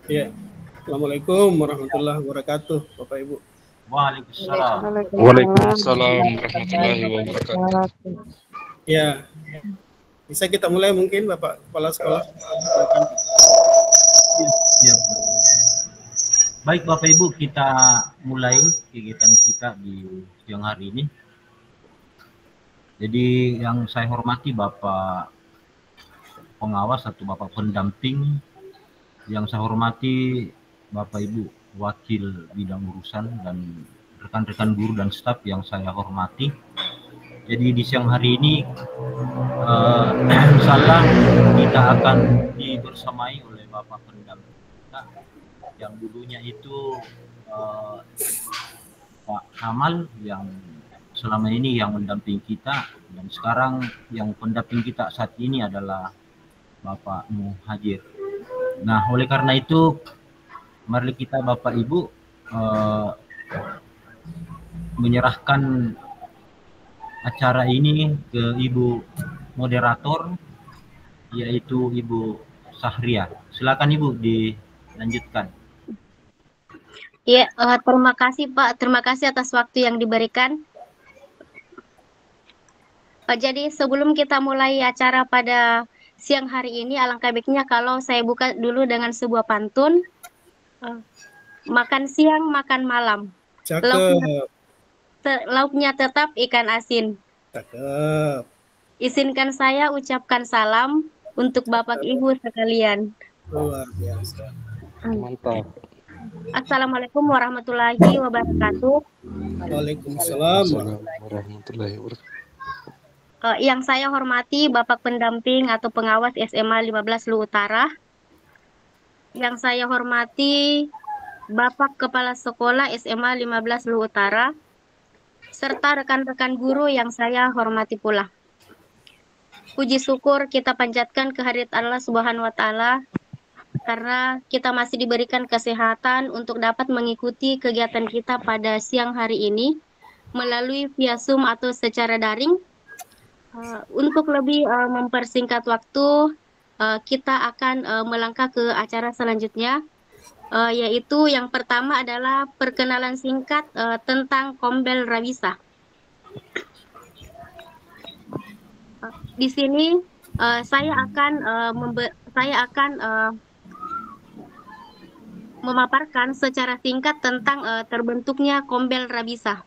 Ya, Assalamualaikum warahmatullahi wabarakatuh, Bapak Ibu. Waalaikumsalam. Waalaikumsalam warahmatullahi wabarakatuh. Ya, bisa kita mulai mungkin Bapak Kepala Sekolah. Silakan. Siap. Baik Bapak Ibu, kita mulai kegiatan kita di siang hari ini. Jadi yang saya hormati Bapak pengawas atau Bapak pendamping, yang saya hormati Bapak Ibu wakil bidang urusan dan rekan-rekan guru dan staf yang saya hormati. Jadi di siang hari ini insyaallah kita akan dibersamai oleh Bapak pendamping kita yang dulunya itu Pak Kamal yang selama ini yang mendampingi kita, dan sekarang yang pendamping kita saat ini adalah Bapak Muhajir. Nah, oleh karena itu mari kita Bapak Ibu menyerahkan acara ini ke Ibu moderator, yaitu Ibu Sahria. Silakan Ibu dilanjutkan. Ya, terima kasih Pak. Terima kasih atas waktu yang diberikan. Jadi sebelum kita mulai acara pada siang hari ini, alangkah baiknya kalau saya buka dulu dengan sebuah pantun. Makan siang, makan malam. Cakep. Lauknya tetap ikan asin. Cakep. Izinkan saya ucapkan salam untuk Bapak Ibu sekalian. Luar biasa. Mantap. Assalamualaikum warahmatullahi wabarakatuh. Waalaikumsalam. Warahmatullahi wabarakatuh. Yang saya hormati Bapak pendamping atau pengawas SMA 15 Lu Utara. Yang saya hormati Bapak Kepala Sekolah SMA 15 Lu Utara, serta rekan-rekan guru yang saya hormati pula. Puji syukur kita panjatkan kehadirat Allah Subhanahu wa Ta'ala karena kita masih diberikan kesehatan untuk dapat mengikuti kegiatan kita pada siang hari ini melalui via Zoom atau secara daring. Untuk lebih mempersingkat waktu, kita akan melangkah ke acara selanjutnya. Yaitu yang pertama adalah perkenalan singkat tentang Kombel Rawisa. Di sini saya akan memaparkan secara singkat tentang terbentuknya Kombel Rawisa.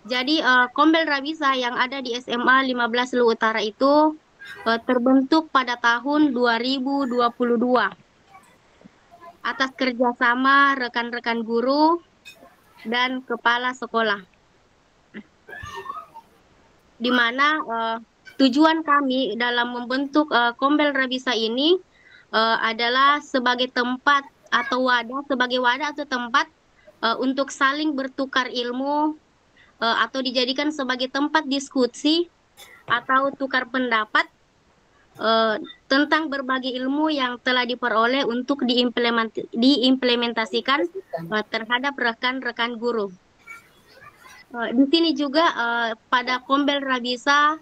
Jadi Kombel Rawisa yang ada di SMA 15 Lu Utara itu terbentuk pada tahun 2022. Atas kerjasama rekan-rekan guru dan kepala sekolah, di mana tujuan kami dalam membentuk Kombel Rawisa ini adalah sebagai tempat atau wadah, atau tempat untuk saling bertukar ilmu atau dijadikan sebagai tempat diskusi atau tukar pendapat tentang berbagai ilmu yang telah diperoleh untuk diimplementasikan terhadap rekan-rekan guru. Di sini juga pada Kombel Rawisa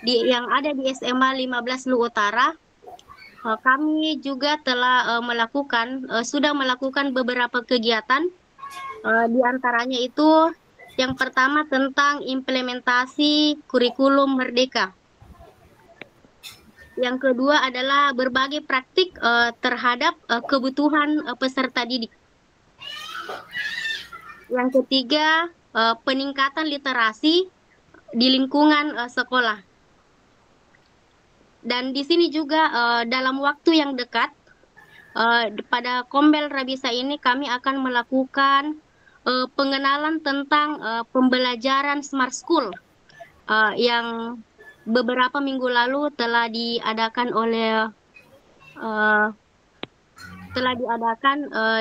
yang ada di SMA 15 Lu Utara, kami juga telah sudah melakukan beberapa kegiatan, di antaranya itu yang pertama tentang implementasi kurikulum merdeka. Yang kedua adalah berbagai praktik terhadap kebutuhan peserta didik. Yang ketiga, peningkatan literasi di lingkungan sekolah. Dan di sini juga dalam waktu yang dekat, pada Kombel Rawisa ini kami akan melakukan pengenalan tentang pembelajaran Smart School yang beberapa minggu lalu telah diadakan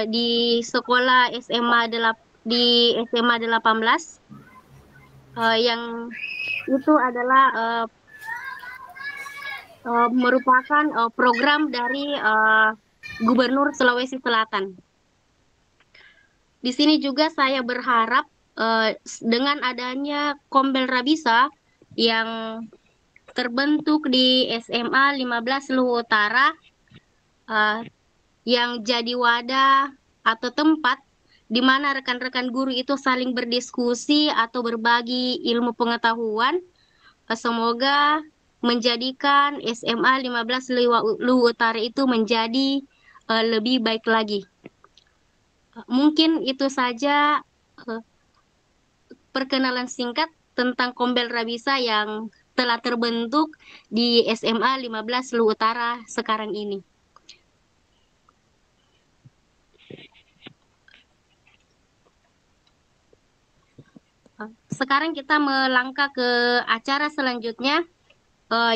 di sekolah SMA di SMA 18, yang itu adalah merupakan program dari Gubernur Sulawesi Selatan. Di sini juga saya berharap dengan adanya Kombel Rawisa yang terbentuk di SMA 15 Lu Utara, yang jadi wadah atau tempat di mana rekan-rekan guru itu saling berdiskusi atau berbagi ilmu pengetahuan. Semoga menjadikan SMA 15 Luwu Utara itu menjadi lebih baik lagi. Mungkin itu saja perkenalan singkat tentang Kombel Rabisa yang telah terbentuk di SMA 15 Luwu Utara sekarang ini. Sekarang kita melangkah ke acara selanjutnya,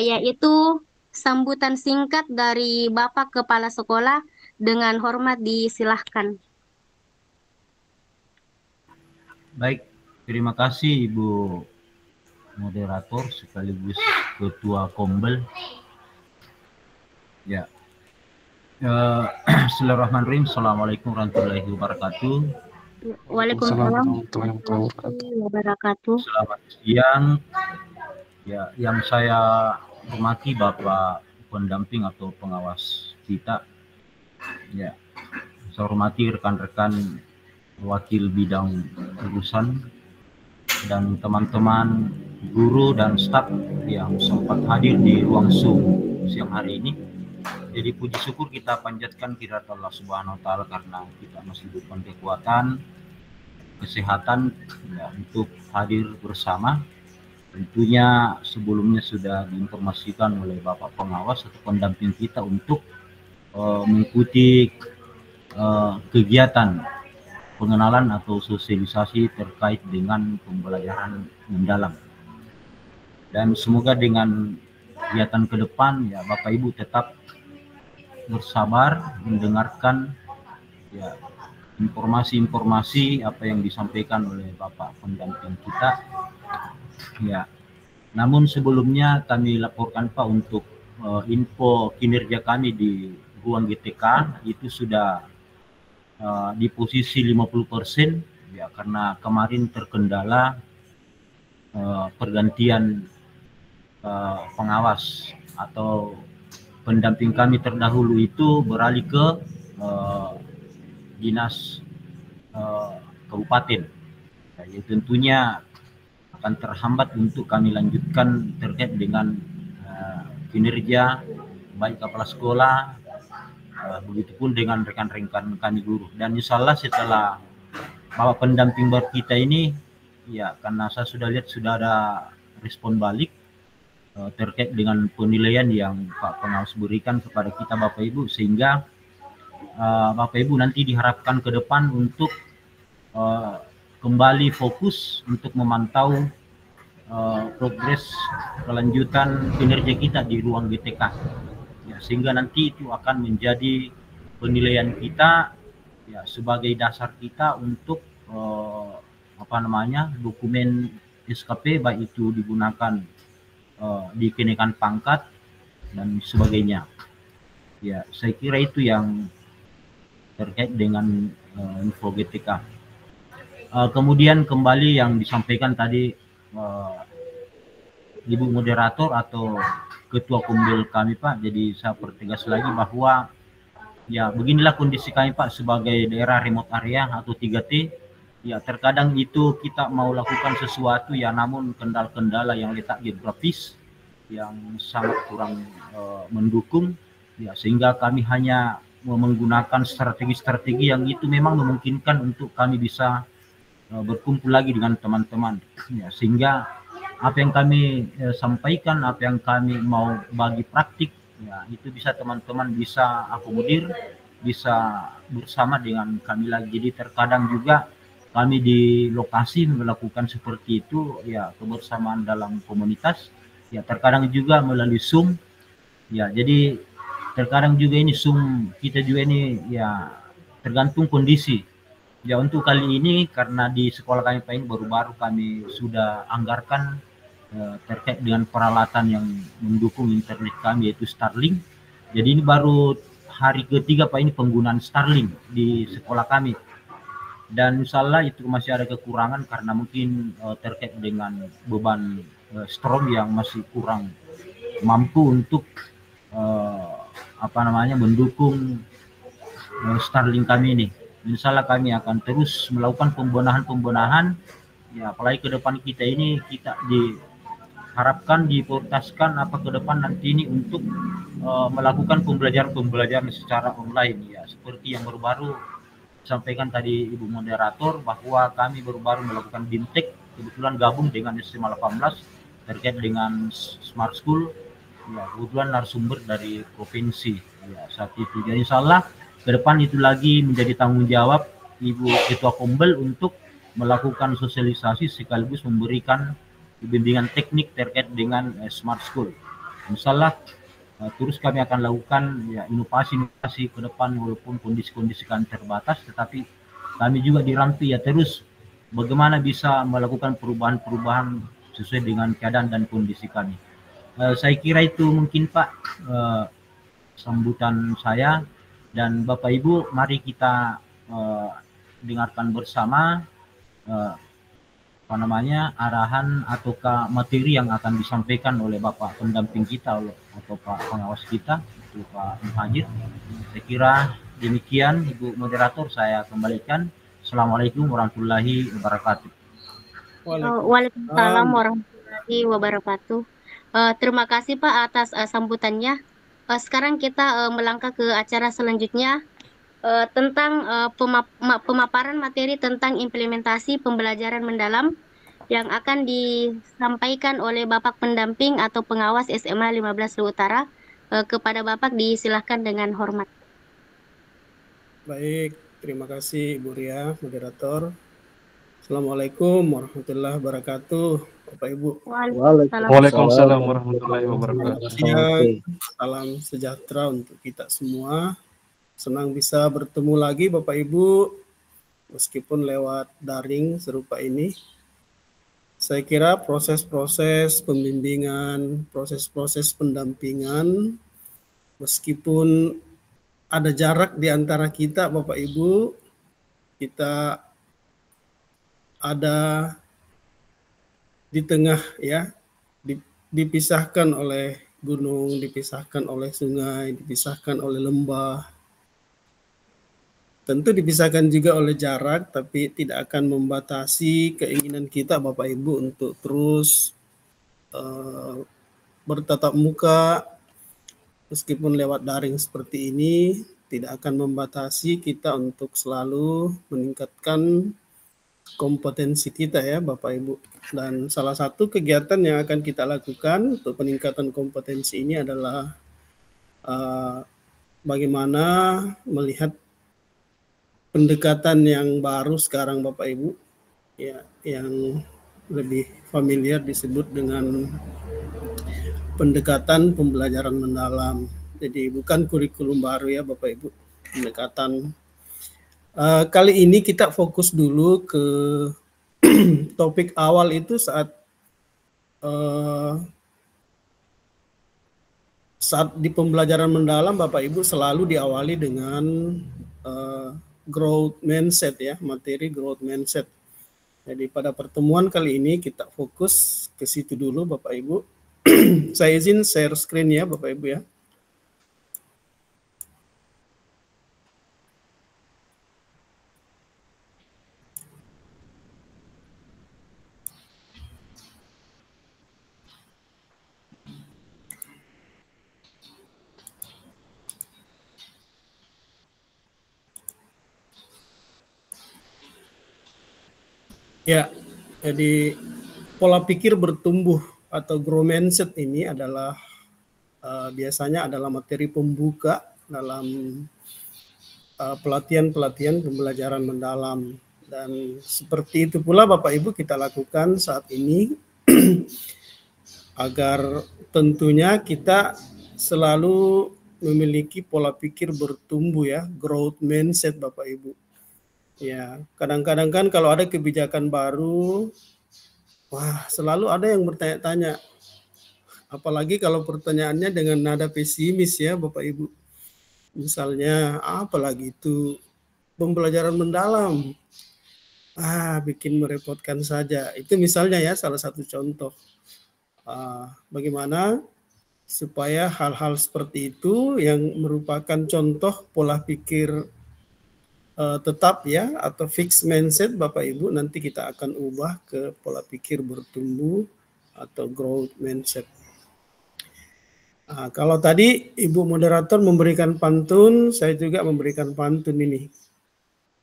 yaitu sambutan singkat dari Bapak Kepala Sekolah. Dengan hormat disilahkan. Baik, terima kasih Ibu moderator sekaligus Ketua Kombel. Ya, Bismillahirrahmanirrahim. Assalamualaikum warahmatullahi wabarakatuh. Waalaikumsalam warahmatullahi wabarakatuh. Selamat siang. Ya, yang saya hormati Bapak pendamping atau pengawas kita. Ya, saya hormati rekan-rekan wakil bidang jurusan dan teman-teman guru dan staf yang sempat hadir di ruang Zoom siang hari ini. Jadi puji syukur kita panjatkan kehadirat Allah Subhanahu wa taala karena kita masih diberikan kekuatan, kesehatan ya, untuk hadir bersama. Tentunya sebelumnya sudah diinformasikan oleh Bapak pengawas atau pendamping kita untuk mengikuti kegiatan pengenalan atau sosialisasi terkait dengan pembelajaran mendalam. Dan semoga dengan kegiatan ke depan ya Bapak Ibu tetap bersabar mendengarkan ya informasi-informasi apa yang disampaikan oleh Bapak pendamping kita. Ya. Namun sebelumnya kami laporkan Pak untuk info kinerja kami di ruang GTK itu sudah di posisi 50% ya karena kemarin terkendala pergantian pengawas atau pendamping kami terdahulu itu beralih ke dinas kabupaten. Ya, tentunya akan terhambat untuk kami lanjutkan terkait dengan kinerja baik kepala sekolah, begitupun dengan rekan-rekan kami guru. Dan insya Allah setelah Bapak pendamping baru kita ini, ya karena saya sudah lihat sudah ada respon balik terkait dengan penilaian yang Pak pengawas berikan kepada kita Bapak Ibu, sehingga Bapak Ibu nanti diharapkan ke depan untuk kembali fokus untuk memantau progres kelanjutan kinerja kita di ruang GTK. Sehingga nanti itu akan menjadi penilaian kita ya sebagai dasar kita untuk dokumen SKP baik itu digunakan di kenaikan pangkat dan sebagainya. Ya, saya kira itu yang terkait dengan info GTK. Kemudian kembali yang disampaikan tadi Ibu moderator atau Ketua Kombel kami Pak, jadi saya pertegas lagi bahwa ya beginilah kondisi kami Pak sebagai daerah remote area atau 3T. Ya terkadang itu kita mau lakukan sesuatu ya namun kendala-kendala yang letak geografis yang sangat kurang mendukung ya sehingga kami hanya menggunakan strategi-strategi yang itu memang memungkinkan untuk kami bisa berkumpul lagi dengan teman-teman ya sehingga apa yang kami sampaikan, apa yang kami mau bagi praktik, ya itu bisa teman-teman bisa akomodir, bisa bersama dengan kami lagi. Jadi terkadang juga kami di lokasi melakukan seperti itu, ya kebersamaan dalam komunitas, ya terkadang juga melalui Zoom, ya jadi terkadang juga ini Zoom kita juga ini ya tergantung kondisi. Ya untuk kali ini karena di sekolah kami Pak ini baru-baru kami sudah anggarkan terkait dengan peralatan yang mendukung internet kami yaitu Starlink. Jadi ini baru hari ketiga Pak ini penggunaan Starlink di sekolah kami. Dan insya itu masih ada kekurangan karena mungkin terkait dengan beban strom yang masih kurang mampu untuk mendukung Starling kami ini. Insya Allah kami akan terus melakukan pembenahan, ya apalagi ke depan kita ini kita diharapkan diprioritaskan apa ke depan nanti ini untuk melakukan pembelajaran secara online, ya seperti yang baru-baru sampaikan tadi Ibu Moderator bahwa kami baru-baru melakukan BIMTEK, kebetulan gabung dengan SMA 18 terkait dengan Smart School, ya kebetulan narasumber dari provinsi, ya saat itu. Jadi insya Allah ke depan itu lagi menjadi tanggung jawab Ibu Ketua Kombel untuk melakukan sosialisasi sekaligus memberikan bimbingan teknik terkait dengan Smart School. Insya Allah terus kami akan lakukan ya inovasi-inovasi ke depan walaupun kondisi-kondisi kan terbatas, tetapi kami juga dirampi ya terus bagaimana bisa melakukan perubahan-perubahan sesuai dengan keadaan dan kondisi kami. Saya kira itu mungkin Pak sambutan saya, dan Bapak Ibu mari kita dengarkan bersama arahan ataukah materi yang akan disampaikan oleh Bapak pendamping kita atau Pak pengawas kita, itu Pak Muhajir. Saya kira demikian Ibu Moderator, saya kembalikan. Assalamualaikum warahmatullahi wabarakatuh. Waalaikumsalam warahmatullahi wabarakatuh. Terima kasih Pak atas sambutannya. Sekarang kita melangkah ke acara selanjutnya tentang pemaparan materi tentang implementasi pembelajaran mendalam yang akan disampaikan oleh Bapak pendamping atau pengawas SMA 15 Lu Utara. Kepada Bapak disilahkan dengan hormat. Baik, terima kasih Ibu Ria, Moderator. Assalamualaikum warahmatullahi wabarakatuh, Bapak Ibu. Waalaikumsalam warahmatullahi wabarakatuh. Salam sejahtera untuk kita semua. Senang bisa bertemu lagi Bapak Ibu, meskipun lewat daring serupa ini. Saya kira proses-proses pembimbingan, proses-proses pendampingan, meskipun ada jarak di antara kita Bapak Ibu, kita ada di tengah ya, dipisahkan oleh gunung, dipisahkan oleh sungai, dipisahkan oleh lembah. Tentu dipisahkan juga oleh jarak, tapi tidak akan membatasi keinginan kita Bapak Ibu untuk terus bertatap muka, meskipun lewat daring seperti ini, tidak akan membatasi kita untuk selalu meningkatkan kompetensi kita ya Bapak Ibu. Dan salah satu kegiatan yang akan kita lakukan untuk peningkatan kompetensi ini adalah bagaimana melihat pendekatan yang baru sekarang Bapak Ibu, ya, yang lebih familiar disebut dengan pendekatan pembelajaran mendalam. Jadi bukan kurikulum baru ya Bapak Ibu, pendekatan. Kali ini kita fokus dulu ke topik awal itu saat di pembelajaran mendalam Bapak Ibu selalu diawali dengan growth mindset ya, materi growth mindset. Jadi pada pertemuan kali ini kita fokus ke situ dulu Bapak Ibu. Saya izin share screen ya Bapak Ibu ya. Ya, jadi pola pikir bertumbuh atau grow mindset ini adalah biasanya adalah materi pembuka dalam pelatihan-pelatihan pembelajaran mendalam. Dan seperti itu pula Bapak Ibu kita lakukan saat ini agar tentunya kita selalu memiliki pola pikir bertumbuh ya, growth mindset Bapak Ibu. Ya, kadang-kadang kan kalau ada kebijakan baru, wah selalu ada yang bertanya-tanya. Apalagi kalau pertanyaannya dengan nada pesimis ya Bapak Ibu. Misalnya, apalagi itu pembelajaran mendalam. Bikin merepotkan saja. Itu misalnya ya salah satu contoh. Bagaimana supaya hal-hal seperti itu yang merupakan contoh pola pikir tetap ya, atau fixed mindset Bapak Ibu, nanti kita akan ubah ke pola pikir bertumbuh atau growth mindset. Nah, kalau tadi Ibu moderator memberikan pantun, saya juga memberikan pantun ini.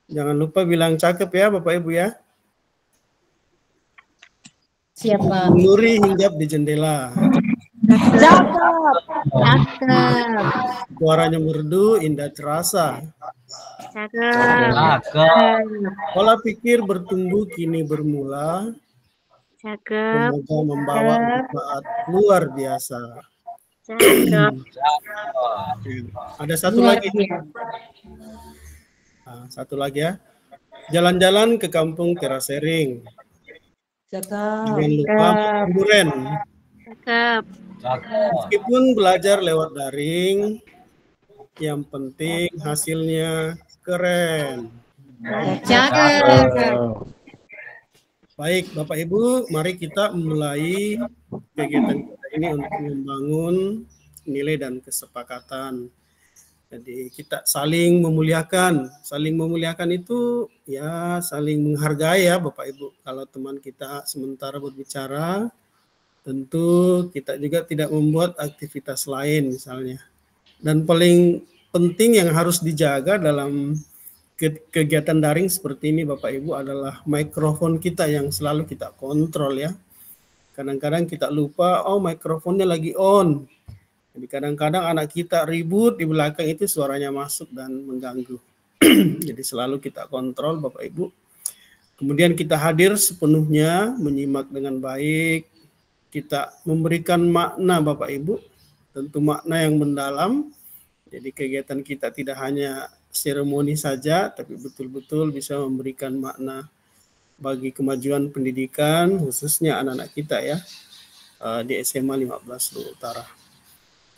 Jangan lupa bilang cakep ya Bapak Ibu ya. Siapa? Nuri hinggap di jendela. Cakep. Cakep. Suaranya merdu, indah terasa. Cakep. Cakep. Pola pikir bertumbuh kini bermula. Cakep. Semoga membawa manfaat luar biasa. Cakep. Ada satu Luar lagi. biasa. Nah, satu lagi ya. Jalan-jalan ke kampung terasering. Cakep. Jangan lupa makan durian. Cakep. Cakep. Meskipun belajar lewat daring, yang penting hasilnya keren. Cakep. Baik, Bapak Ibu, mari kita mulai kegiatan kita ini untuk membangun nilai dan kesepakatan. Jadi kita saling memuliakan. Saling memuliakan itu ya saling menghargai ya Bapak Ibu. Kalau teman kita sementara berbicara, tentu kita juga tidak membuat aktivitas lain misalnya. Dan paling penting yang harus dijaga dalam kegiatan daring seperti ini Bapak Ibu adalah mikrofon kita yang selalu kita kontrol ya. Kadang-kadang kita lupa, oh mikrofonnya lagi on. Jadi kadang-kadang anak kita ribut di belakang itu suaranya masuk dan mengganggu. Jadi selalu kita kontrol Bapak Ibu. Kemudian kita hadir sepenuhnya, menyimak dengan baik. Kita memberikan makna Bapak Ibu, tentu makna yang mendalam. Jadi kegiatan kita tidak hanya seremoni saja, tapi betul-betul bisa memberikan makna bagi kemajuan pendidikan, khususnya anak-anak kita ya, di SMA 15 Luwu Utara.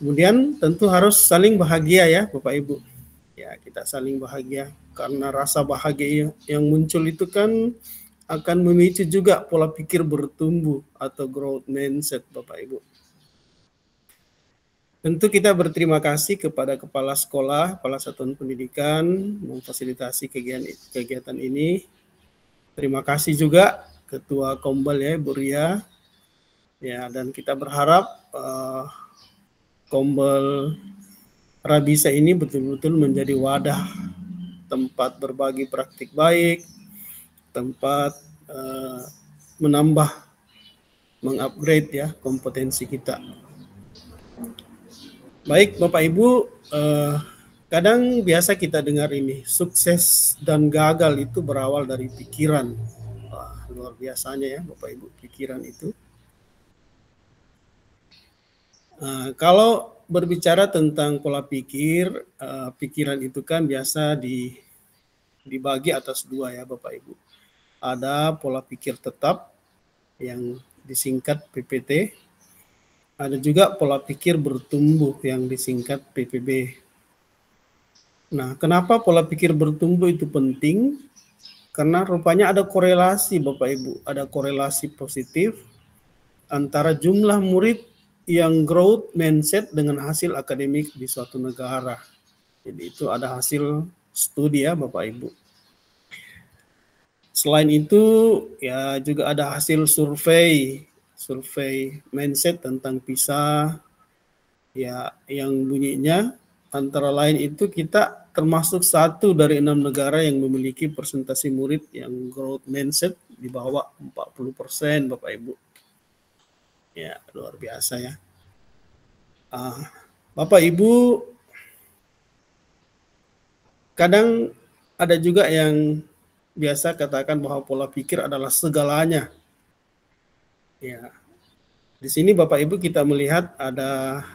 Kemudian tentu harus saling bahagia ya Bapak Ibu. Ya kita saling bahagia karena rasa bahagia yang muncul itu kan akan memicu juga pola pikir bertumbuh atau growth mindset Bapak Ibu. Tentu kita berterima kasih kepada Kepala Sekolah, Kepala Satuan Pendidikan memfasilitasi kegiatan ini. Terima kasih juga Ketua Kombel ya Bu Ria. Ya dan kita berharap Kombel Rabisa ini betul-betul menjadi wadah tempat berbagi praktik baik, tempat menambah, mengupgrade ya kompetensi kita. Baik Bapak Ibu, kadang biasa kita dengar ini, sukses dan gagal itu berawal dari pikiran. Wah, luar biasanya ya Bapak Ibu, pikiran itu. Kalau berbicara tentang pola pikir, pikiran itu kan biasa dibagi atas dua ya Bapak Ibu. Ada pola pikir tetap yang disingkat PPT, ada juga pola pikir bertumbuh yang disingkat PPB. Nah, kenapa pola pikir bertumbuh itu penting? Karena rupanya ada korelasi Bapak Ibu, ada korelasi positif antara jumlah murid yang growth mindset dengan hasil akademik di suatu negara. Jadi itu ada hasil studi ya Bapak Ibu. Selain itu ya juga ada hasil survei mindset tentang PISA ya yang bunyinya antara lain itu kita termasuk 1 dari 6 negara yang memiliki persentase murid yang growth mindset di bawah 40% Bapak Ibu. Ya, luar biasa ya. Bapak Ibu, kadang ada juga yang biasa katakan bahwa pola pikir adalah segalanya. Ya, di sini Bapak Ibu kita melihat ada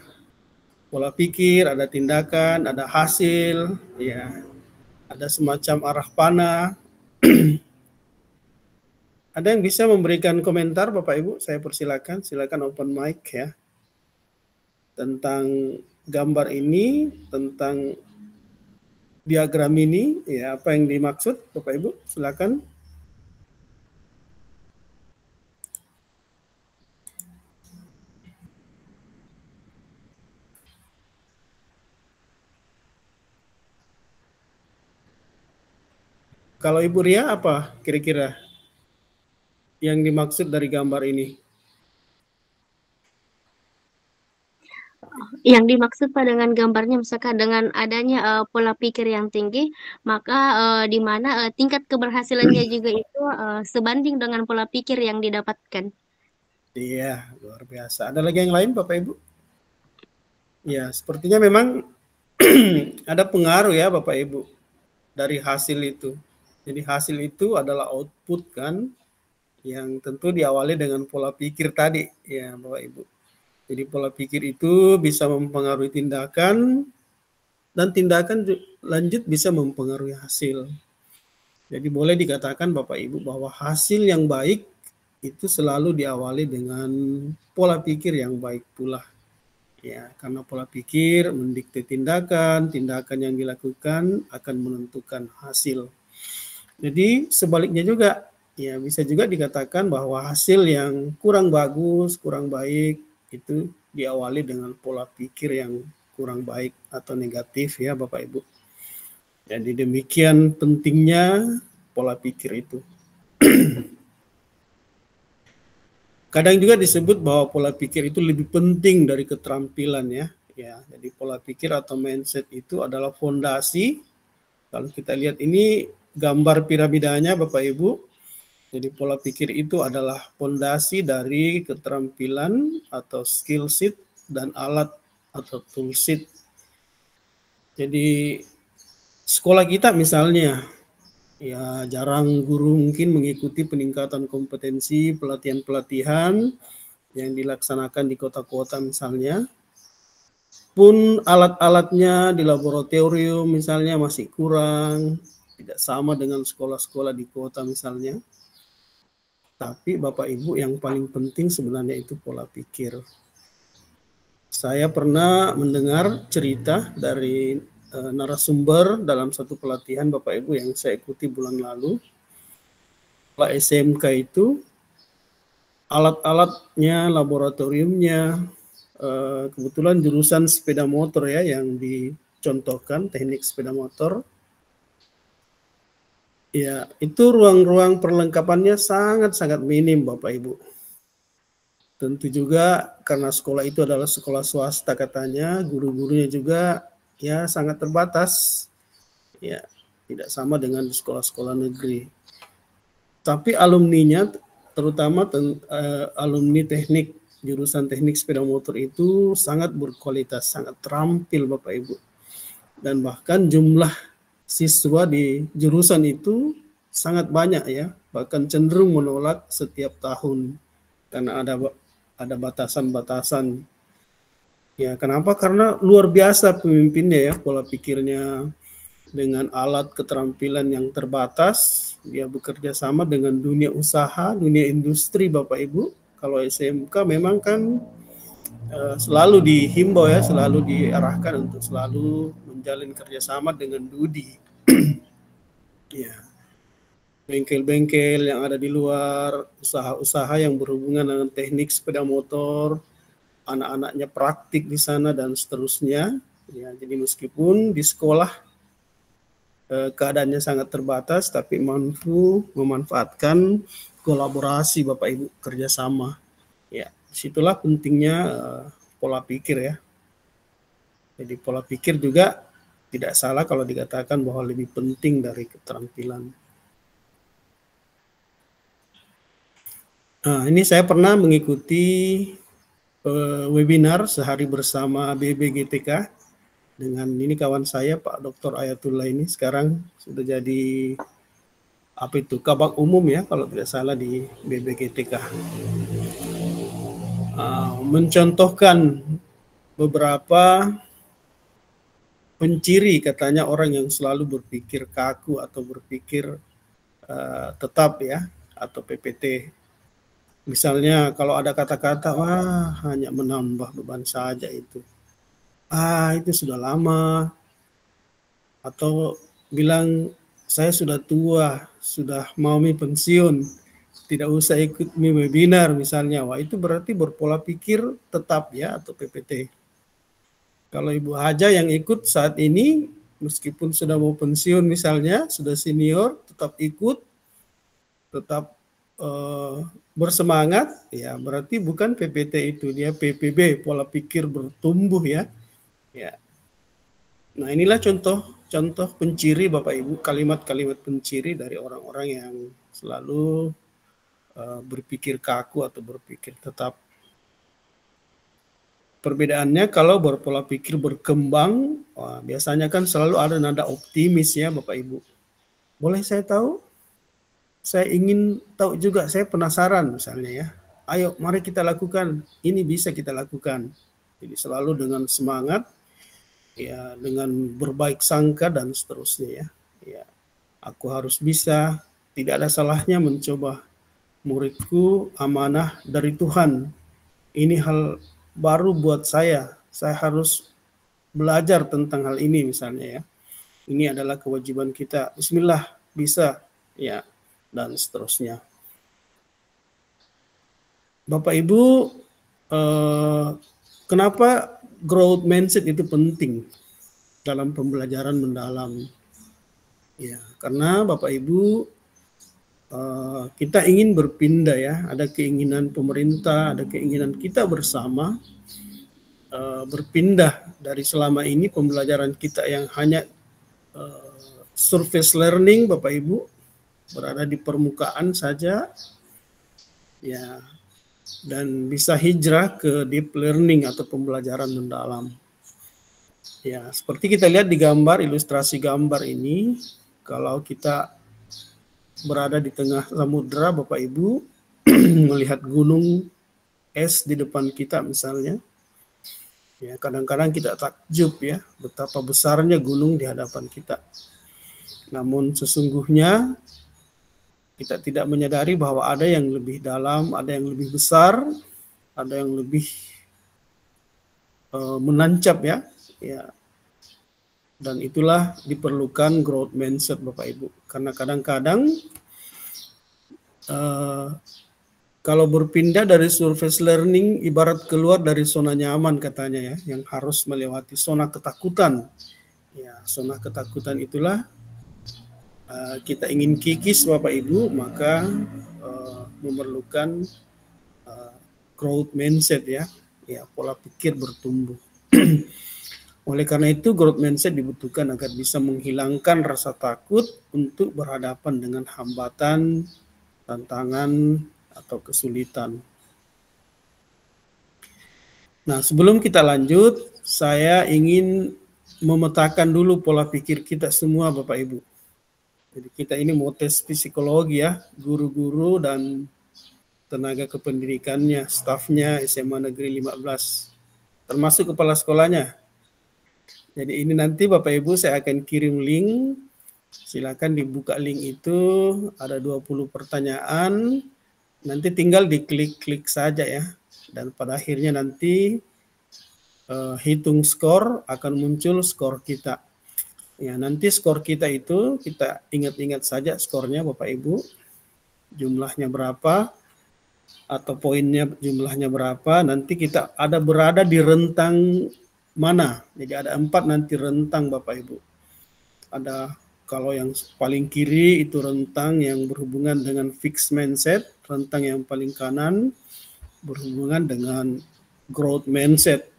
pola pikir, ada tindakan, ada hasil, ya, ada semacam arah panah. Ada yang bisa memberikan komentar Bapak Ibu? Saya persilakan, silakan open mic ya. Tentang gambar ini, tentang diagram ini, ya apa yang dimaksud Bapak Ibu? Silakan. Kalau Ibu Ria apa kira-kira yang dimaksud dari gambar ini? Yang dimaksud Pak dengan gambarnya misalkan dengan adanya pola pikir yang tinggi, maka di mana tingkat keberhasilannya juga itu sebanding dengan pola pikir yang didapatkan. Iya, luar biasa. Ada lagi yang lain Bapak Ibu? Ya, sepertinya memang ada pengaruh ya Bapak Ibu dari hasil itu. Jadi hasil itu adalah output kan, yang tentu diawali dengan pola pikir tadi ya Bapak Ibu. Jadi pola pikir itu bisa mempengaruhi tindakan, dan tindakan lanjut bisa mempengaruhi hasil. Jadi boleh dikatakan Bapak Ibu bahwa hasil yang baik itu selalu diawali dengan pola pikir yang baik pula. Ya, karena pola pikir mendikte tindakan, tindakan yang dilakukan akan menentukan hasil. Jadi sebaliknya juga, ya bisa juga dikatakan bahwa hasil yang kurang bagus, kurang baik itu diawali dengan pola pikir yang kurang baik atau negatif ya Bapak Ibu. Jadi demikian pentingnya pola pikir itu. Kadang juga disebut bahwa pola pikir itu lebih penting dari keterampilan ya. Ya, jadi pola pikir atau mindset itu adalah fondasi. Kalau kita lihat ini gambar piramidanya Bapak Ibu. Jadi pola pikir itu adalah fondasi dari keterampilan atau skill set dan alat atau tool set. Jadi sekolah kita misalnya, ya jarang guru mungkin mengikuti peningkatan kompetensi pelatihan-pelatihan yang dilaksanakan di kota-kota misalnya. Pun alat-alatnya di laboratorium misalnya masih kurang, tidak sama dengan sekolah-sekolah di kota misalnya. Tapi Bapak Ibu yang paling penting sebenarnya itu pola pikir. Saya pernah mendengar cerita dari narasumber dalam satu pelatihan Bapak Ibu yang saya ikuti bulan lalu. Sekolah SMK itu alat-alatnya, laboratoriumnya, kebetulan jurusan sepeda motor ya yang dicontohkan, teknik sepeda motor. Ya, itu ruang-ruang perlengkapannya sangat-sangat minim Bapak Ibu. Tentu juga karena sekolah itu adalah sekolah swasta katanya, guru-gurunya juga ya sangat terbatas. Ya, tidak sama dengan sekolah-sekolah negeri. Tapi alumninya, terutama alumni teknik, jurusan teknik sepeda motor itu sangat berkualitas, sangat terampil Bapak Ibu. Dan bahkan jumlah siswa di jurusan itu sangat banyak ya, bahkan cenderung menolak setiap tahun karena ada batasan-batasan. Ya, kenapa? Karena luar biasa pemimpinnya ya, pola pikirnya dengan alat keterampilan yang terbatas, dia bekerja sama dengan dunia usaha, dunia industri Bapak Ibu. Kalau SMK memang kan selalu dihimbau ya, selalu diarahkan untuk selalu menjalin kerjasama dengan DUDI. Ya, bengkel-bengkel yang ada di luar, usaha-usaha yang berhubungan dengan teknik sepeda motor, anak-anaknya praktik di sana dan seterusnya. Ya, jadi meskipun di sekolah keadaannya sangat terbatas, tapi mampu memanfaatkan kolaborasi Bapak Ibu, kerjasama. Ya, disitulah pentingnya pola pikir ya. Jadi pola pikir juga tidak salah kalau dikatakan bahwa lebih penting dari keterampilan. Nah, ini saya pernah mengikuti webinar sehari bersama BBGTK dengan ini kawan saya Pak Dr. Ayatullah ini sekarang sudah jadi kabak umum ya kalau tidak salah di BBGTK. Mencontohkan beberapa penciri katanya orang yang selalu berpikir kaku atau berpikir tetap ya atau PPT. Misalnya kalau ada kata-kata wah hanya menambah beban saja itu. Itu sudah lama. Atau bilang saya sudah tua, sudah mau pensiun, tidak usah ikut webinar misalnya. Wah itu berarti berpola pikir tetap ya atau PPT. Kalau Ibu Haja yang ikut saat ini meskipun sudah mau pensiun misalnya, sudah senior, tetap ikut, tetap bersemangat, ya berarti bukan PPT itu, dia PPB, pola pikir bertumbuh ya. Ya. Nah inilah contoh penciri Bapak Ibu, kalimat-kalimat penciri dari orang-orang yang selalu berpikir kaku atau berpikir tetap. Perbedaannya kalau berpola pikir berkembang, biasanya kan selalu ada nada optimis ya Bapak Ibu. Boleh saya tahu? Saya ingin tahu juga, saya penasaran misalnya ya. Ayo mari kita lakukan, ini bisa kita lakukan. Jadi selalu dengan semangat, ya dengan berbaik sangka dan seterusnya ya. Ya, aku harus bisa, tidak ada salahnya mencoba. Muridku amanah dari Tuhan. Ini hal baru buat saya harus belajar tentang hal ini misalnya ya. Ini adalah kewajiban kita. Bismillah, bisa ya, dan seterusnya. Bapak Ibu, kenapa growth mindset itu penting dalam pembelajaran mendalam? Ya, karena Bapak Ibu, kita ingin berpindah ya, ada keinginan pemerintah, ada keinginan kita bersama berpindah dari selama ini pembelajaran kita yang hanya surface learning Bapak Ibu, berada di permukaan saja ya, dan bisa hijrah ke deep learning atau pembelajaran mendalam. Ya, seperti kita lihat di gambar, ilustrasi gambar ini, kalau kita berada di tengah samudera Bapak Ibu, melihat gunung es di depan kita misalnya, ya kadang-kadang kita takjub ya, betapa besarnya gunung di hadapan kita. Namun sesungguhnya kita tidak menyadari bahwa ada yang lebih dalam, ada yang lebih besar, ada yang lebih menancap ya. Ya. Dan itulah diperlukan growth mindset Bapak Ibu. Karena kadang-kadang kalau berpindah dari surface learning ibarat keluar dari zona nyaman katanya ya, yang harus melewati zona ketakutan. Ya, zona ketakutan itulah kita ingin kikis Bapak Ibu, maka memerlukan growth mindset ya, pola pikir bertumbuh. Oleh karena itu growth mindset dibutuhkan agar bisa menghilangkan rasa takut untuk berhadapan dengan hambatan, tantangan, atau kesulitan. Nah, sebelum kita lanjut, saya ingin memetakan dulu pola pikir kita semua Bapak Ibu. Jadi kita ini mau tes psikologi ya, guru-guru dan tenaga kependidikannya, stafnya SMA Negeri 15, termasuk kepala sekolahnya. Jadi ini nanti Bapak Ibu saya akan kirim link, silakan dibuka link itu, ada 20 pertanyaan, nanti tinggal diklik-klik saja ya, dan pada akhirnya nanti hitung skor, akan muncul skor kita. Ya, nanti skor kita itu kita ingat-ingat saja skornya Bapak Ibu, jumlahnya berapa, atau poinnya jumlahnya berapa, nanti kita ada berada di rentang mana. Jadi ada 4 nanti rentang Bapak Ibu. Ada kalau yang paling kiri itu rentang yang berhubungan dengan fixed mindset, rentang yang paling kanan berhubungan dengan growth mindset.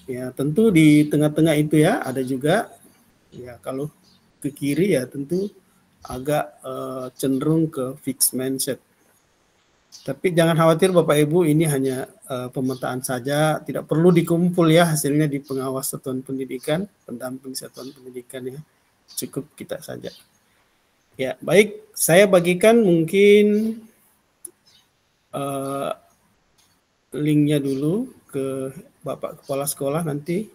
Ya, tentu di tengah-tengah itu ya ada juga ya, kalau ke kiri ya tentu agak cenderung ke fixed mindset. Tapi jangan khawatir Bapak Ibu, ini hanya pemetaan saja, tidak perlu dikumpul ya hasilnya di pengawas satuan pendidikan, pendamping satuan pendidikan ya, cukup kita saja. Ya baik, saya bagikan mungkin linknya dulu ke Bapak Kepala Sekolah, nanti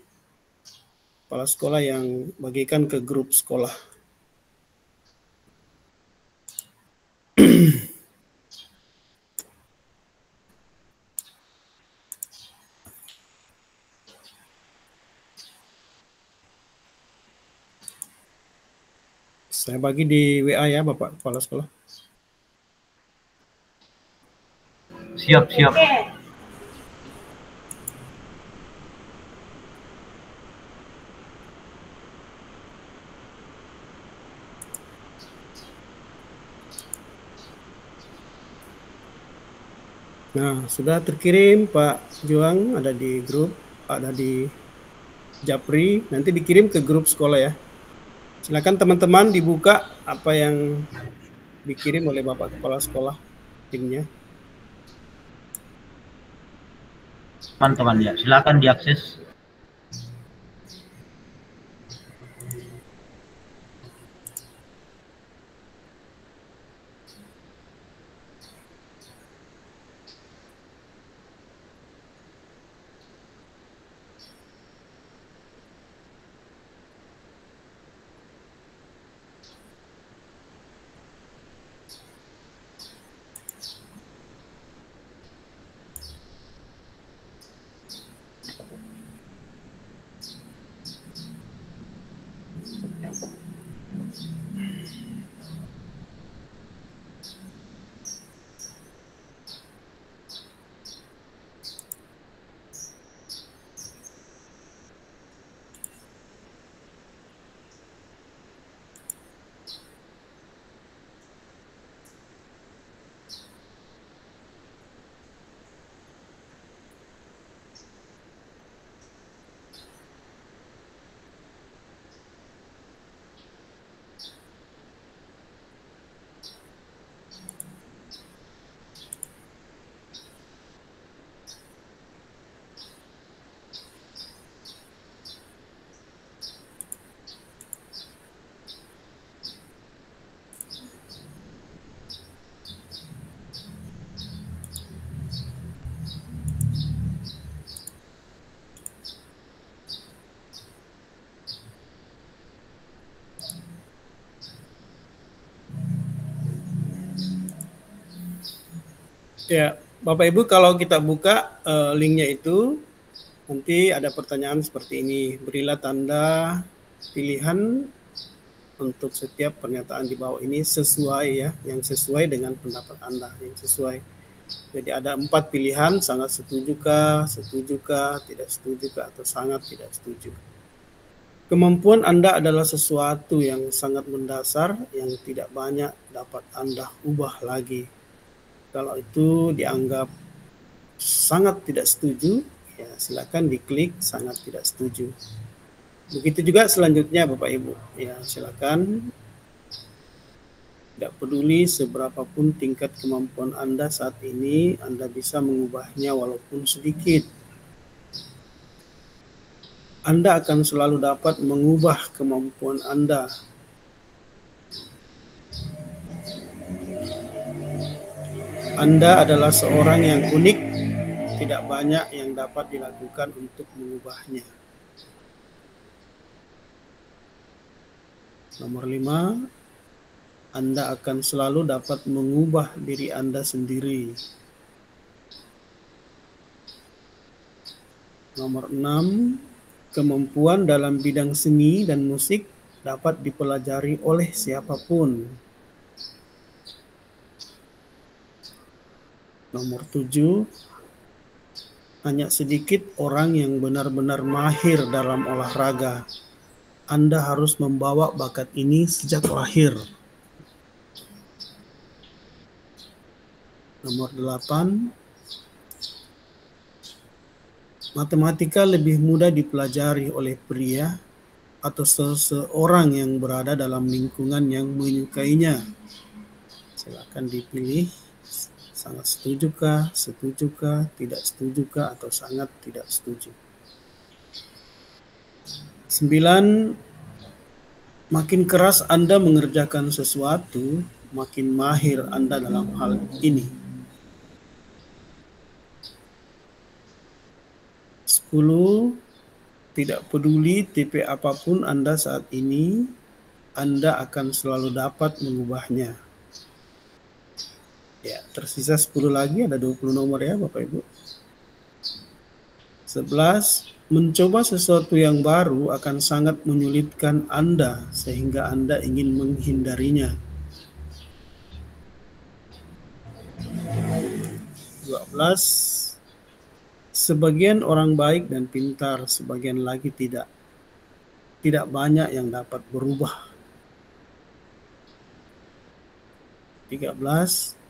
Kepala Sekolah yang bagikan ke grup sekolah. Saya bagi di WA ya Bapak Kepala Sekolah. Siap, siap. Nah, sudah terkirim Pak Juang, ada di grup, ada di Japri, nanti dikirim ke grup sekolah ya. Silakan teman-teman dibuka apa yang dikirim oleh Bapak Kepala Sekolah timnya. Teman-teman ya, silakan diakses. Ya, Bapak Ibu, kalau kita buka linknya itu, nanti ada pertanyaan seperti ini. Berilah tanda pilihan untuk setiap pernyataan di bawah ini sesuai ya, yang sesuai dengan pendapat Anda, yang sesuai. Jadi ada 4 pilihan, sangat setujukah, tidak setujukah, atau sangat tidak setuju. Kemampuan Anda adalah sesuatu yang sangat mendasar, yang tidak banyak dapat Anda ubah lagi. Kalau itu dianggap sangat tidak setuju, ya silakan diklik sangat tidak setuju. Begitu juga selanjutnya Bapak Ibu, ya silakan. Tidak peduli seberapapun tingkat kemampuan Anda saat ini, Anda bisa mengubahnya walaupun sedikit. Anda akan selalu dapat mengubah kemampuan Anda. Anda adalah seorang yang unik, tidak banyak yang dapat dilakukan untuk mengubahnya. Nomor 5, Anda akan selalu dapat mengubah diri Anda sendiri. Nomor 6, kemampuan dalam bidang seni dan musik dapat dipelajari oleh siapapun. Nomor 7, hanya sedikit orang yang benar-benar mahir dalam olahraga. Anda harus membawa bakat ini sejak lahir. Nomor 8, matematika lebih mudah dipelajari oleh pria atau seseorang yang berada dalam lingkungan yang menyukainya. Silakan dipilih. Sangat setujukah, tidak setujukah, atau sangat tidak setuju. 9, makin keras Anda mengerjakan sesuatu, makin mahir Anda dalam hal ini. 10, tidak peduli tipe apapun Anda saat ini, Anda akan selalu dapat mengubahnya. Ya, tersisa 10 lagi, ada 20 nomor ya Bapak Ibu. 11, mencoba sesuatu yang baru akan sangat menyulitkan Anda sehingga Anda ingin menghindarinya. 12, sebagian orang baik dan pintar, sebagian lagi tidak. Tidak banyak yang dapat berubah. 13,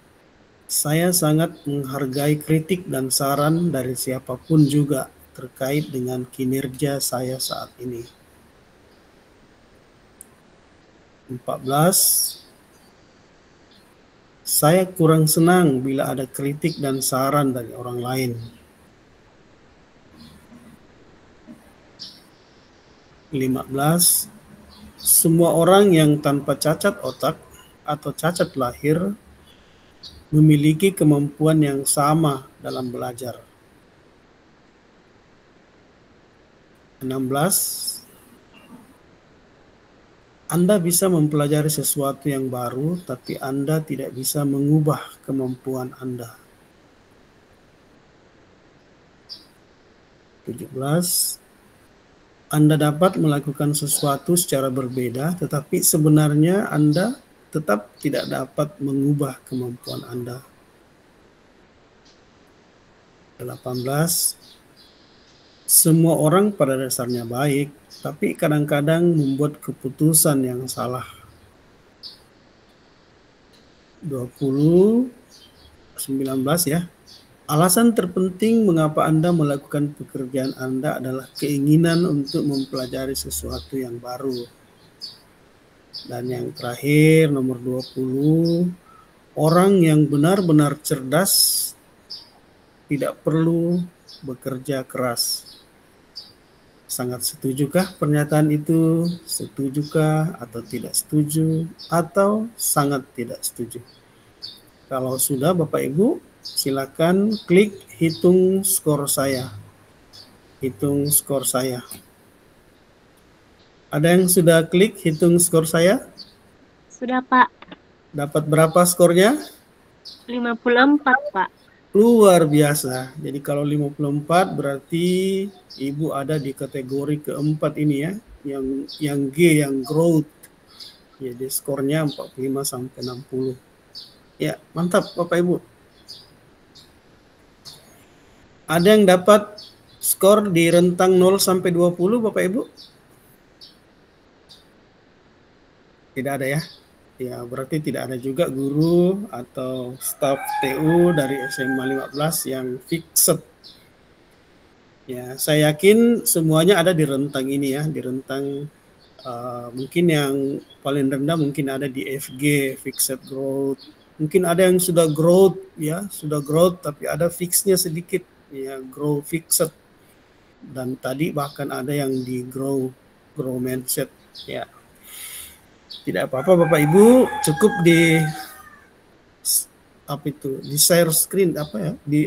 Saya sangat menghargai kritik dan saran dari siapapun juga terkait dengan kinerja saya saat ini. 14. Saya kurang senang bila ada kritik dan saran dari orang lain. 15. Semua orang yang tanpa cacat otak atau cacat lahir memiliki kemampuan yang sama dalam belajar. 16. Anda bisa mempelajari sesuatu yang baru, tapi Anda tidak bisa mengubah kemampuan Anda. 17. Anda dapat melakukan sesuatu secara berbeda, tetapi sebenarnya Anda tetap tidak dapat mengubah kemampuan Anda. 18. Semua orang pada dasarnya baik, tapi kadang-kadang membuat keputusan yang salah. 20, 19 ya. Alasan terpenting mengapa Anda melakukan pekerjaan Anda adalah keinginan untuk mempelajari sesuatu yang baru. Dan yang terakhir, nomor 20, orang yang benar-benar cerdas tidak perlu bekerja keras. Sangat setujukah pernyataan itu? Setujukah atau tidak setuju? Atau sangat tidak setuju? Kalau sudah Bapak Ibu, silakan klik hitung skor saya. Hitung skor saya. Ada yang sudah klik hitung skor saya? Sudah, Pak. Dapat berapa skornya? 54, Pak. Luar biasa. Jadi kalau 54 berarti Ibu ada di kategori keempat ini ya. Yang G, yang growth. Jadi skornya 45 sampai 60. Ya, mantap Bapak Ibu. Ada yang dapat skor di rentang 0 sampai 20 Bapak Ibu? Tidak ada ya? Ya, berarti tidak ada juga guru atau staf TU dari SMA 15 yang fixed. Ya, saya yakin semuanya ada di rentang ini ya, di rentang mungkin yang paling rendah mungkin ada di FG, fixed growth. Mungkin ada yang sudah growth ya, sudah growth tapi ada fixnya sedikit ya, grow fixed. Dan tadi bahkan ada yang di grow mindset ya. Tidak apa-apa Bapak Ibu, cukup di di share screen di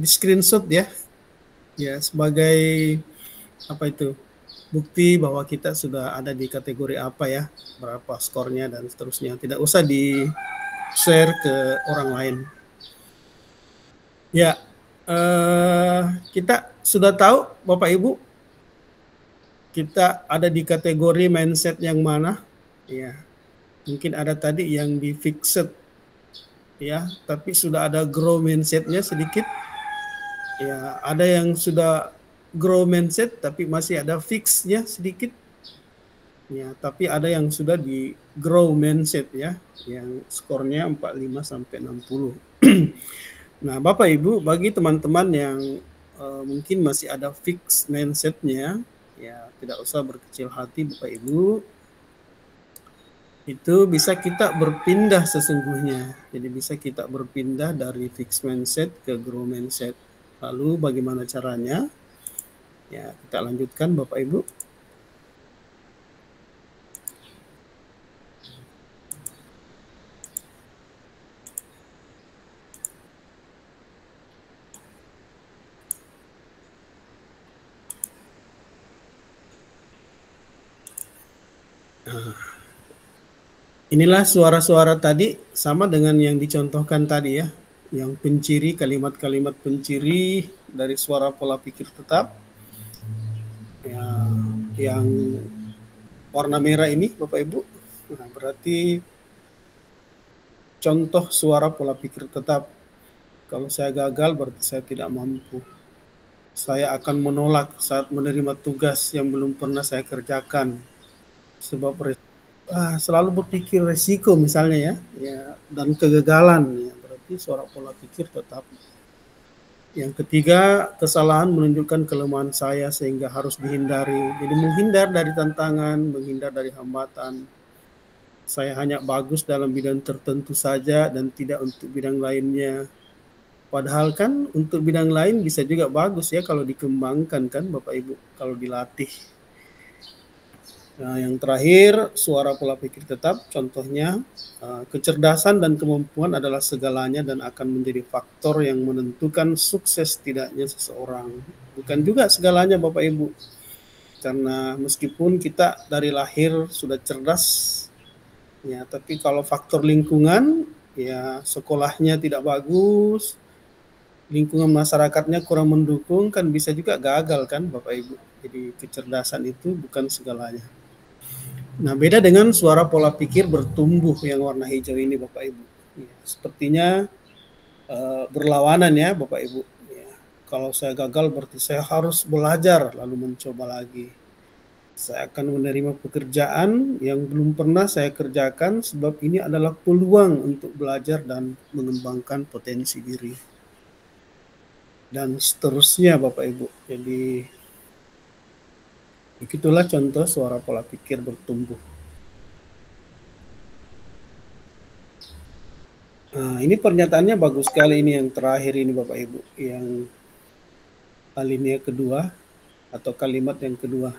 screenshot ya. Ya, sebagai bukti bahwa kita sudah ada di kategori apa ya, berapa skornya dan seterusnya. Tidak usah di share ke orang lain. Ya, kita sudah tahu Bapak Ibu, kita ada di kategori mindset yang mana. Ya, mungkin ada tadi yang di fixed ya, tapi sudah ada grow mindsetnya sedikit. Ya, ada yang sudah grow mindset tapi masih ada fixnya sedikit. Ya, tapi ada yang sudah di grow mindset ya, yang skornya 45 sampai 60. Nah, Bapak Ibu, bagi teman-teman yang mungkin masih ada fix mindsetnya, ya tidak usah berkecil hati Bapak Ibu. Itu bisa kita berpindah sesungguhnya. Jadi bisa kita berpindah dari fixed mindset ke grow mindset. Lalu bagaimana caranya? Ya, kita lanjutkan Bapak Ibu. Inilah suara-suara tadi sama dengan yang dicontohkan tadi ya, yang penciri, kalimat-kalimat penciri dari suara pola pikir tetap. Ya, yang warna merah ini Bapak Ibu, nah, berarti contoh suara pola pikir tetap. Kalau saya gagal berarti saya tidak mampu. Saya akan menolak saat menerima tugas yang belum pernah saya kerjakan. Sebab selalu berpikir resiko misalnya ya dan kegagalan ya, berarti berarti suara pola pikir tetap. Yang ketiga, kesalahan menunjukkan kelemahan saya sehingga harus dihindari. Jadi menghindar dari tantangan, menghindar dari hambatan. Saya hanya bagus dalam bidang tertentu saja dan tidak untuk bidang lainnya. Padahal kan untuk bidang lain bisa juga bagus ya kalau dikembangkan kan Bapak Ibu, kalau dilatih. Nah, yang terakhir, suara pola pikir tetap, contohnya kecerdasan dan kemampuan adalah segalanya dan akan menjadi faktor yang menentukan sukses tidaknya seseorang. Bukan juga segalanya Bapak Ibu, karena meskipun kita dari lahir sudah cerdas, ya, tapi kalau faktor lingkungan, ya sekolahnya tidak bagus, lingkungan masyarakatnya kurang mendukung, kan bisa juga gagal kan Bapak Ibu. Jadi kecerdasan itu bukan segalanya. Nah, beda dengan suara pola pikir bertumbuh yang warna hijau ini Bapak Ibu. Ya, sepertinya berlawanan ya Bapak Ibu. Ya, kalau saya gagal berarti saya harus belajar lalu mencoba lagi. Saya akan menerima pekerjaan yang belum pernah saya kerjakan sebab ini adalah peluang untuk belajar dan mengembangkan potensi diri. Dan seterusnya Bapak Ibu. Jadi begitulah contoh suara pola pikir bertumbuh. Nah, ini pernyataannya bagus sekali ini yang terakhir ini Bapak Ibu. Yang alinea kedua atau kalimat yang kedua.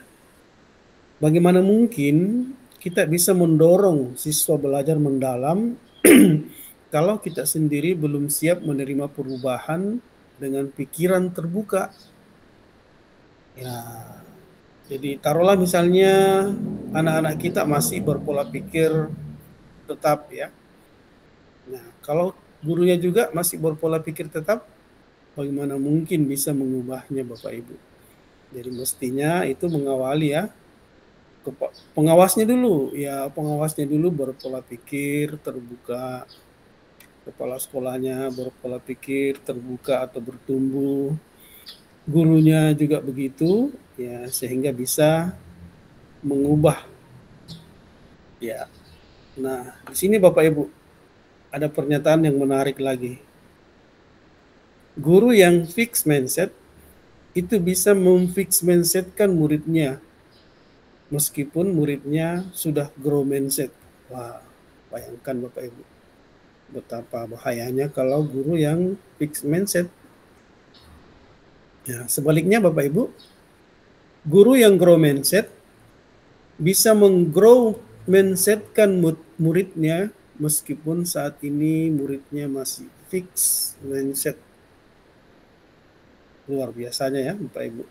Bagaimana mungkin kita bisa mendorong siswa belajar mendalam kalau kita sendiri belum siap menerima perubahan dengan pikiran terbuka? Ya, jadi taruhlah misalnya anak-anak kita masih berpola pikir tetap ya. Nah, kalau gurunya juga masih berpola pikir tetap, bagaimana mungkin bisa mengubahnya Bapak Ibu? Jadi mestinya itu mengawali ya. Pengawasnya dulu, ya pengawasnya dulu berpola pikir terbuka, kepala sekolahnya berpola pikir terbuka atau bertumbuh, gurunya juga begitu, ya sehingga bisa mengubah. Ya, nah di sini Bapak Ibu ada pernyataan yang menarik lagi. Guru yang fix mindset itu bisa memfix mindsetkan muridnya. Meskipun muridnya sudah grow mindset. Wah, bayangkan Bapak Ibu. Betapa bahayanya kalau guru yang fixed mindset. Ya, sebaliknya Bapak Ibu, guru yang grow mindset bisa menggrow mindsetkan muridnya meskipun saat ini muridnya masih fixed mindset. Luar biasanya ya Bapak Ibu.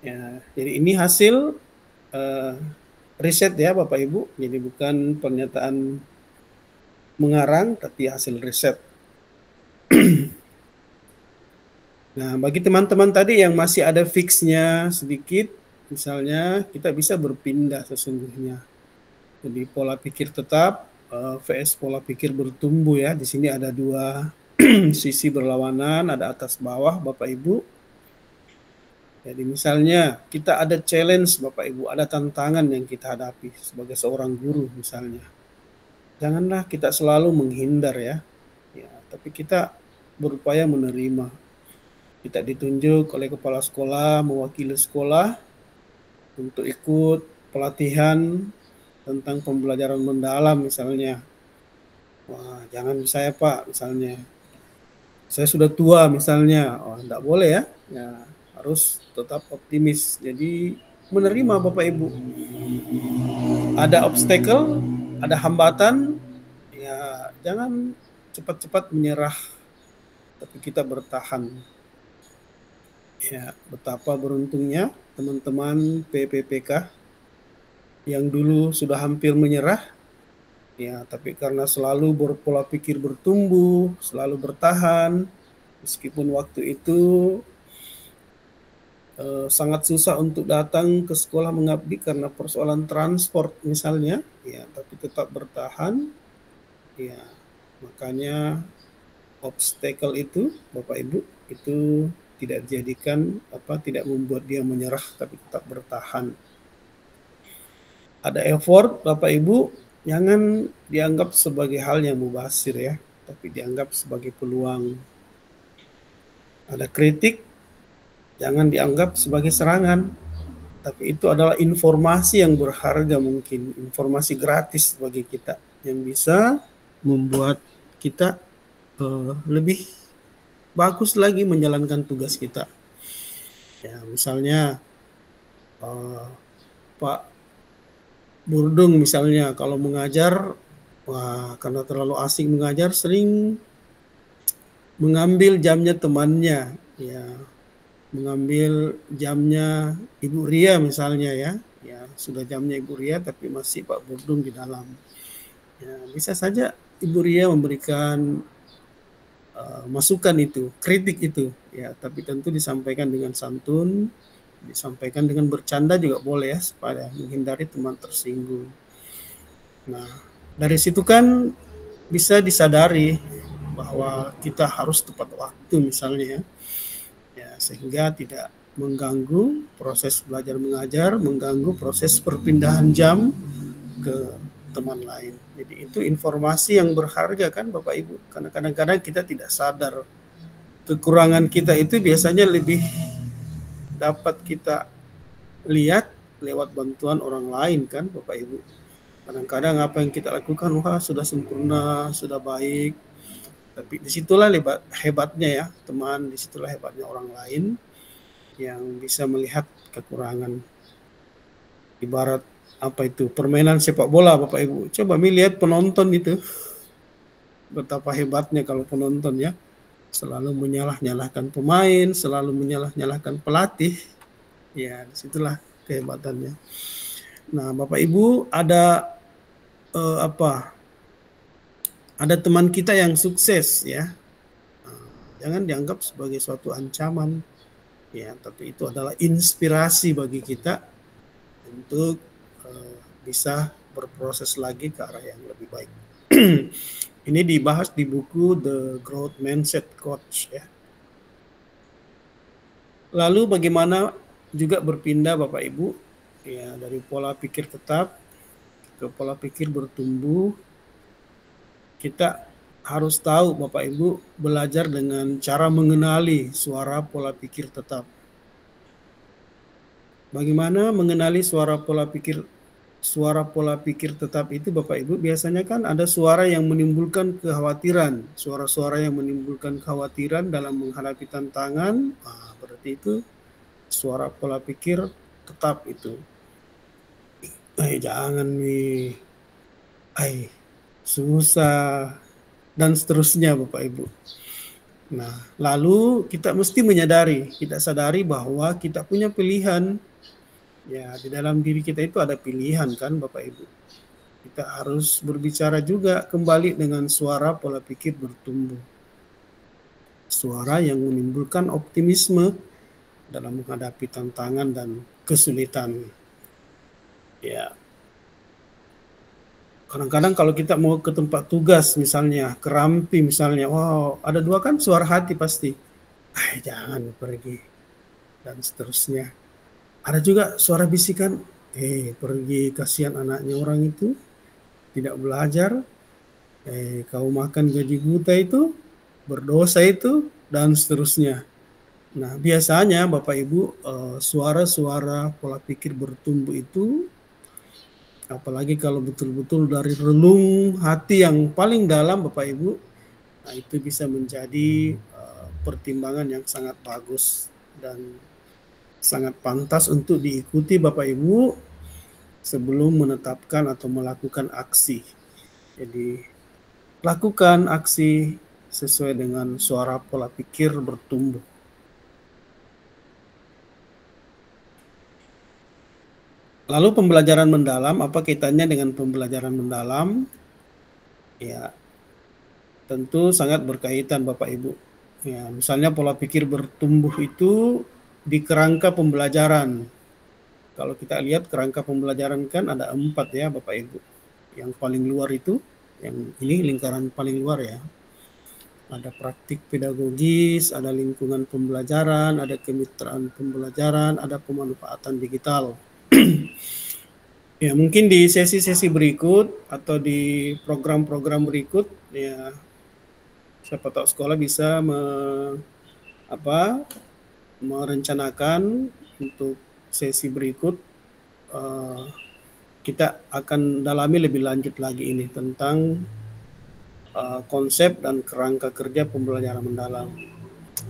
Ya, jadi ini hasil riset ya Bapak Ibu, jadi bukan pernyataan mengarang tapi hasil riset. Nah, bagi teman-teman tadi yang masih ada fixnya sedikit, misalnya kita bisa berpindah sesungguhnya. Jadi pola pikir tetap vs pola pikir bertumbuh ya. Di sini ada dua sisi berlawanan, ada atas bawah Bapak Ibu. Jadi misalnya kita ada challenge Bapak Ibu, ada tantangan yang kita hadapi sebagai seorang guru misalnya. Janganlah kita selalu menghindar ya, tapi kita berupaya menerima. Kita ditunjuk oleh kepala sekolah, mewakili sekolah untuk ikut pelatihan tentang pembelajaran mendalam misalnya. Wah, jangan saya Pak misalnya. Saya sudah tua misalnya, enggak boleh ya. Harus tetap optimis. Jadi menerima Bapak Ibu. Ada obstacle, ada hambatan, ya jangan cepat-cepat menyerah, tapi kita bertahan. Ya, betapa beruntungnya teman-teman PPPK yang dulu sudah hampir menyerah, ya tapi karena selalu berpola pikir bertumbuh, selalu bertahan, meskipun waktu itu sangat susah untuk datang ke sekolah mengabdi karena persoalan transport misalnya, ya tapi tetap bertahan, ya makanya obstacle itu Bapak Ibu itu tidak dijadikan tidak membuat dia menyerah tapi tetap bertahan. Ada effort Bapak Ibu, jangan dianggap sebagai hal yang mubazir ya. tapi dianggap sebagai peluang. Ada kritik, jangan dianggap sebagai serangan, tapi itu adalah informasi yang berharga, mungkin informasi gratis bagi kita yang bisa membuat kita lebih bagus lagi menjalankan tugas kita. Ya, misalnya Pak Burdung misalnya kalau mengajar, karena terlalu asik mengajar, sering mengambil jamnya temannya, ya, mengambil jamnya Ibu Ria misalnya, ya sudah jamnya Ibu Ria tapi masih Pak Burdung di dalam. Ya, bisa saja Ibu Ria memberikan masukan itu, kritik itu, ya, tapi tentu disampaikan dengan santun, disampaikan dengan bercanda juga boleh, ya, supaya menghindari teman tersinggung. Nah, dari situ kan bisa disadari bahwa kita harus tepat waktu misalnya, ya, sehingga tidak mengganggu proses belajar mengajar, mengganggu proses perpindahan jam ke teman lain. Jadi itu informasi yang berharga kan Bapak Ibu, karena kadang-kadang kita tidak sadar kekurangan kita itu biasanya lebih dapat kita lihat lewat bantuan orang lain kan Bapak Ibu. Kadang-kadang apa yang kita lakukan sudah sempurna, sudah baik, tapi disitulah hebatnya ya teman, disitulah hebatnya orang lain yang bisa melihat kekurangan. Ibarat apa itu, permainan sepak bola Bapak Ibu, coba lihat penonton itu, betapa hebatnya kalau penonton ya selalu menyalah-nyalahkan pemain, selalu menyalah-nyalahkan pelatih, ya disitulah kehebatannya. Nah Bapak Ibu, ada ada teman kita yang sukses ya, jangan dianggap sebagai suatu ancaman ya, tapi itu adalah inspirasi bagi kita untuk bisa berproses lagi ke arah yang lebih baik. Ini dibahas di buku The Growth Mindset Coach ya. Lalu bagaimana juga berpindah Bapak Ibu ya dari pola pikir tetap ke pola pikir bertumbuh. Kita harus tahu Bapak Ibu belajar dengan cara mengenali suara pola pikir tetap. Bagaimana mengenali suara pola pikir tetap itu Bapak Ibu? Biasanya kan ada suara yang menimbulkan kekhawatiran, suara-suara yang menimbulkan kekhawatiran dalam menghadapi tantangan, berarti itu suara pola pikir tetap itu. Jangan nih, susah, dan seterusnya Bapak Ibu. Nah, lalu kita mesti menyadari, kita sadari bahwa kita punya pilihan. Ya, di dalam diri kita itu ada pilihan kan Bapak Ibu. Kita harus berbicara juga kembali dengan suara pola pikir bertumbuh. Suara yang menimbulkan optimisme dalam menghadapi tantangan dan kesulitan. Ya. Kadang-kadang kalau kita mau ke tempat tugas misalnya, ke Rampi misalnya, ada dua kan suara hati pasti. Jangan pergi. Dan seterusnya. Ada juga suara bisikan, pergi, kasihan anaknya orang itu, tidak belajar, kau makan gaji buta itu, berdosa itu, dan seterusnya. Nah biasanya Bapak Ibu, suara-suara pola pikir bertumbuh itu, apalagi kalau betul-betul dari relung hati yang paling dalam Bapak Ibu, nah itu bisa menjadi pertimbangan yang sangat bagus dan sangat pantas untuk diikuti Bapak Ibu sebelum menetapkan atau melakukan aksi. Jadi lakukan aksi sesuai dengan suara pola pikir bertumbuh. Lalu pembelajaran mendalam, apa kaitannya dengan pembelajaran mendalam? Ya, tentu sangat berkaitan Bapak Ibu. Ya, misalnya pola pikir bertumbuh itu di kerangka pembelajaran. Kalau kita lihat kerangka pembelajaran kan ada 4 ya Bapak Ibu. Yang paling luar itu, yang ini lingkaran paling luar ya. Ada praktik pedagogis, ada lingkungan pembelajaran, ada kemitraan pembelajaran, ada pemanfaatan digital. Ya mungkin di sesi-sesi berikut atau di program-program berikut ya Siapa tahu sekolah bisa merencanakan untuk sesi berikut kita akan dalami lebih lanjut lagi ini tentang konsep dan kerangka kerja pembelajaran mendalam.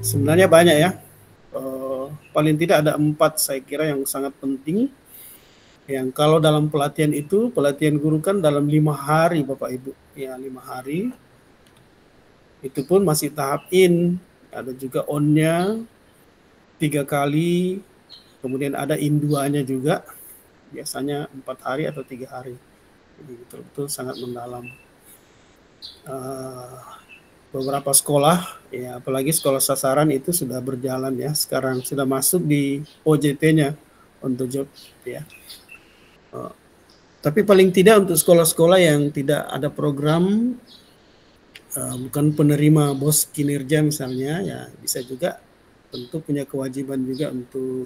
Sebenarnya banyak ya, paling tidak ada 4 saya kira yang sangat penting, yang kalau dalam pelatihan itu, pelatihan guru kan dalam 5 hari Bapak Ibu, ya 5 hari, itu pun masih tahap in, ada juga on-nya 3 kali, kemudian ada in 2-nya juga, biasanya 4 hari atau 3 hari, jadi betul-betul sangat mendalam. Beberapa sekolah, ya apalagi sekolah sasaran itu sudah berjalan ya, sekarang sudah masuk di OJT-nya untuk job ya. Tapi paling tidak untuk sekolah-sekolah yang tidak ada program, bukan penerima bos kinerja misalnya, ya bisa juga tentu punya kewajiban juga untuk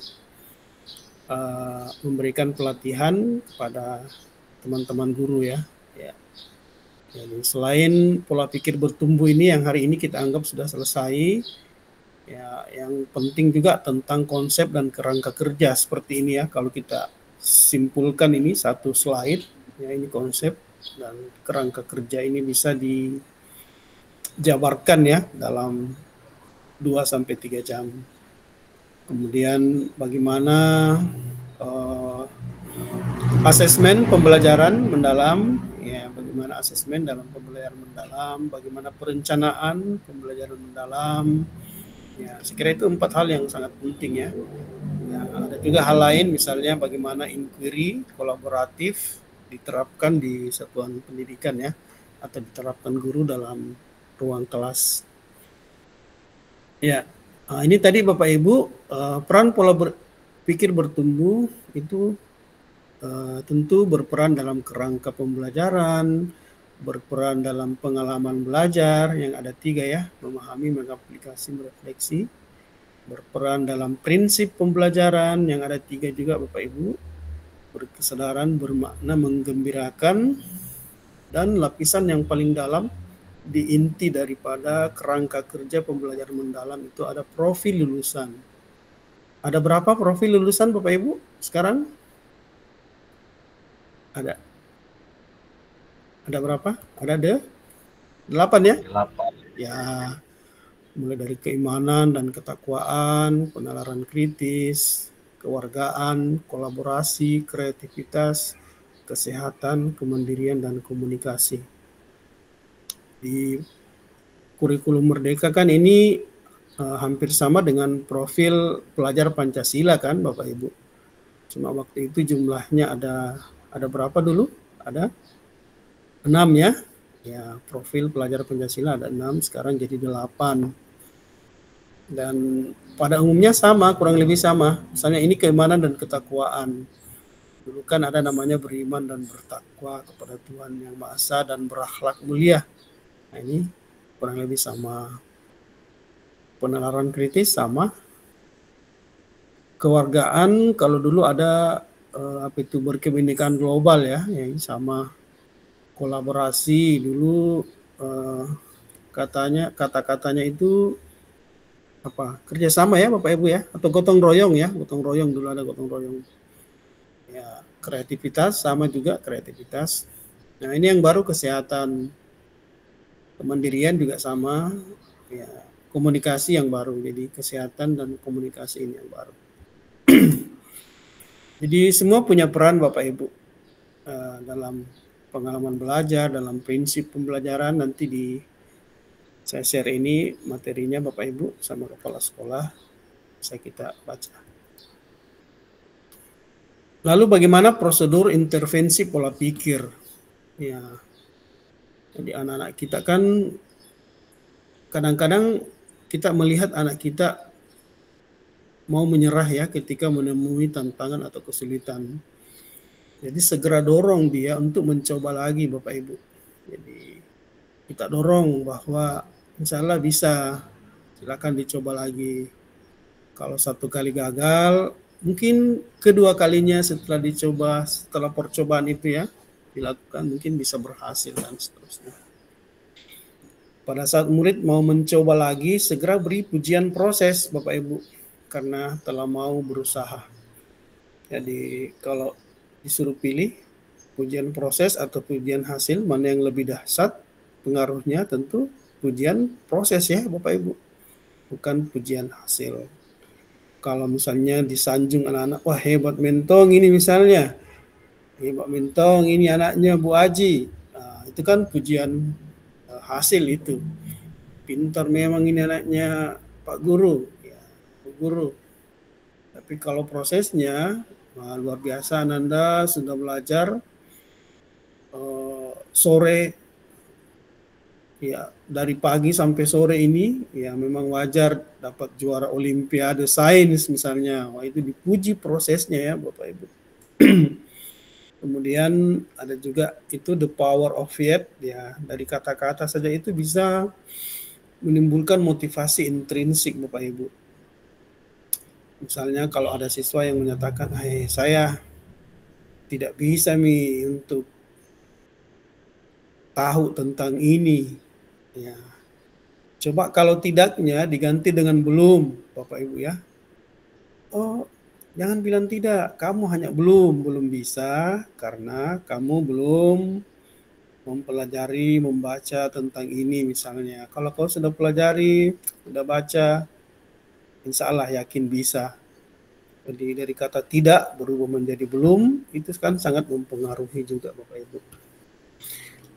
memberikan pelatihan kepada teman-teman guru ya. Jadi selain pola pikir bertumbuh ini yang hari ini kita anggap sudah selesai, ya yang penting juga tentang konsep dan kerangka kerja seperti ini ya. Kalau kita simpulkan ini satu slide, ya ini konsep dan kerangka kerja ini bisa dijabarkan ya dalam 2-3 jam. Kemudian bagaimana asesmen pembelajaran mendalam, ya bagaimana asesmen dalam pembelajaran mendalam, bagaimana perencanaan pembelajaran mendalam, ya saya kira itu 4 hal yang sangat penting ya. Ya ada juga hal lain, misalnya bagaimana inquiry kolaboratif diterapkan di satuan pendidikan ya, atau diterapkan guru dalam ruang kelas. Ya, ini tadi Bapak Ibu, peran pola pikir bertumbuh itu tentu berperan dalam kerangka pembelajaran, berperan dalam pengalaman belajar yang ada 3 ya, memahami, mengaplikasi, merefleksi, berperan dalam prinsip pembelajaran yang ada 3 juga Bapak Ibu, berkesadaran, bermakna, menggembirakan, dan lapisan yang paling dalam di inti daripada kerangka kerja pembelajaran mendalam itu ada profil lulusan. Ada berapa profil lulusan Bapak Ibu sekarang? Ada berapa? Ada 8 ya? 8. Ya, mulai dari keimanan dan ketakwaan, penalaran kritis, kewargaan, kolaborasi, kreativitas, kesehatan, kemandirian, dan komunikasi. Di kurikulum Merdeka kan ini hampir sama dengan profil pelajar Pancasila kan Bapak Ibu. Cuma waktu itu jumlahnya ada berapa dulu? Ada 6 ya. Ya, profil pelajar Pancasila ada 6, sekarang jadi 8. Dan pada umumnya sama, kurang lebih sama. Misalnya ini keimanan dan ketakwaan. Dulu kan ada namanya beriman dan bertakwa kepada Tuhan Yang Maha Esa dan berakhlak mulia. Nah, ini kurang lebih sama. Penalaran kritis sama. Kewargaan kalau dulu ada berkebinekaan global ya, yang sama. Kolaborasi dulu kata-katanya itu apa? Kerjasama ya Bapak Ibu ya, atau gotong royong ya, gotong royong dulu ada gotong royong. Ya, kreativitas sama juga kreativitas. Nah, ini yang baru kesehatan. Kemandirian juga sama. Ya, komunikasi yang baru, jadi kesehatan dan komunikasi ini yang baru. Jadi semua punya peran Bapak Ibu dalam pengalaman belajar, dalam prinsip pembelajaran. Nanti saya share ini materinya Bapak Ibu sama kepala sekolah, bisa kita baca. Lalu bagaimana prosedur intervensi pola pikir? Ya, jadi anak-anak kita kan kadang-kadang kita melihat anak kita mau menyerah ya ketika menemui tantangan atau kesulitan. Jadi segera dorong dia untuk mencoba lagi Bapak Ibu. Jadi kita dorong bahwa insya Allah bisa, silakan dicoba lagi. Kalau 1 kali gagal, mungkin kedua kalinya setelah dicoba, setelah percobaan itu ya dilakukan, mungkin bisa berhasil dan seterusnya. pada saat murid mau mencoba lagi, segera beri pujian proses Bapak Ibu, karena telah mau berusaha. Jadi kalau disuruh pilih pujian proses atau pujian hasil, mana yang lebih dahsyat pengaruhnya, tentu pujian proses ya Bapak Ibu, bukan pujian hasil. Kalau misalnya disanjung anak-anak, wah hebat Mentong ini misalnya, hebat Mentong ini anaknya Bu Aji, nah, itu kan pujian hasil itu. Pintar memang ini anaknya Pak Guru, ya, Bu Guru. Tapi kalau prosesnya, nah, luar biasa Ananda sudah belajar sore, ya dari pagi sampai sore ini, ya memang wajar dapat juara Olimpiade Sains misalnya. Wah itu dipuji prosesnya ya Bapak Ibu. Kemudian ada juga itu the power of yet, ya dari kata-kata saja itu bisa menimbulkan motivasi intrinsik Bapak Ibu. Misalnya kalau ada siswa yang menyatakan, saya tidak bisa untuk tahu tentang ini, ya coba kalau tidaknya diganti dengan belum Bapak Ibu ya. Oh jangan bilang tidak, kamu hanya belum bisa karena kamu belum mempelajari, membaca tentang ini misalnya. Kalau kau sudah pelajari, sudah baca, insya Allah yakin bisa. Jadi dari kata tidak berubah menjadi belum, itu kan sangat mempengaruhi juga Bapak Ibu.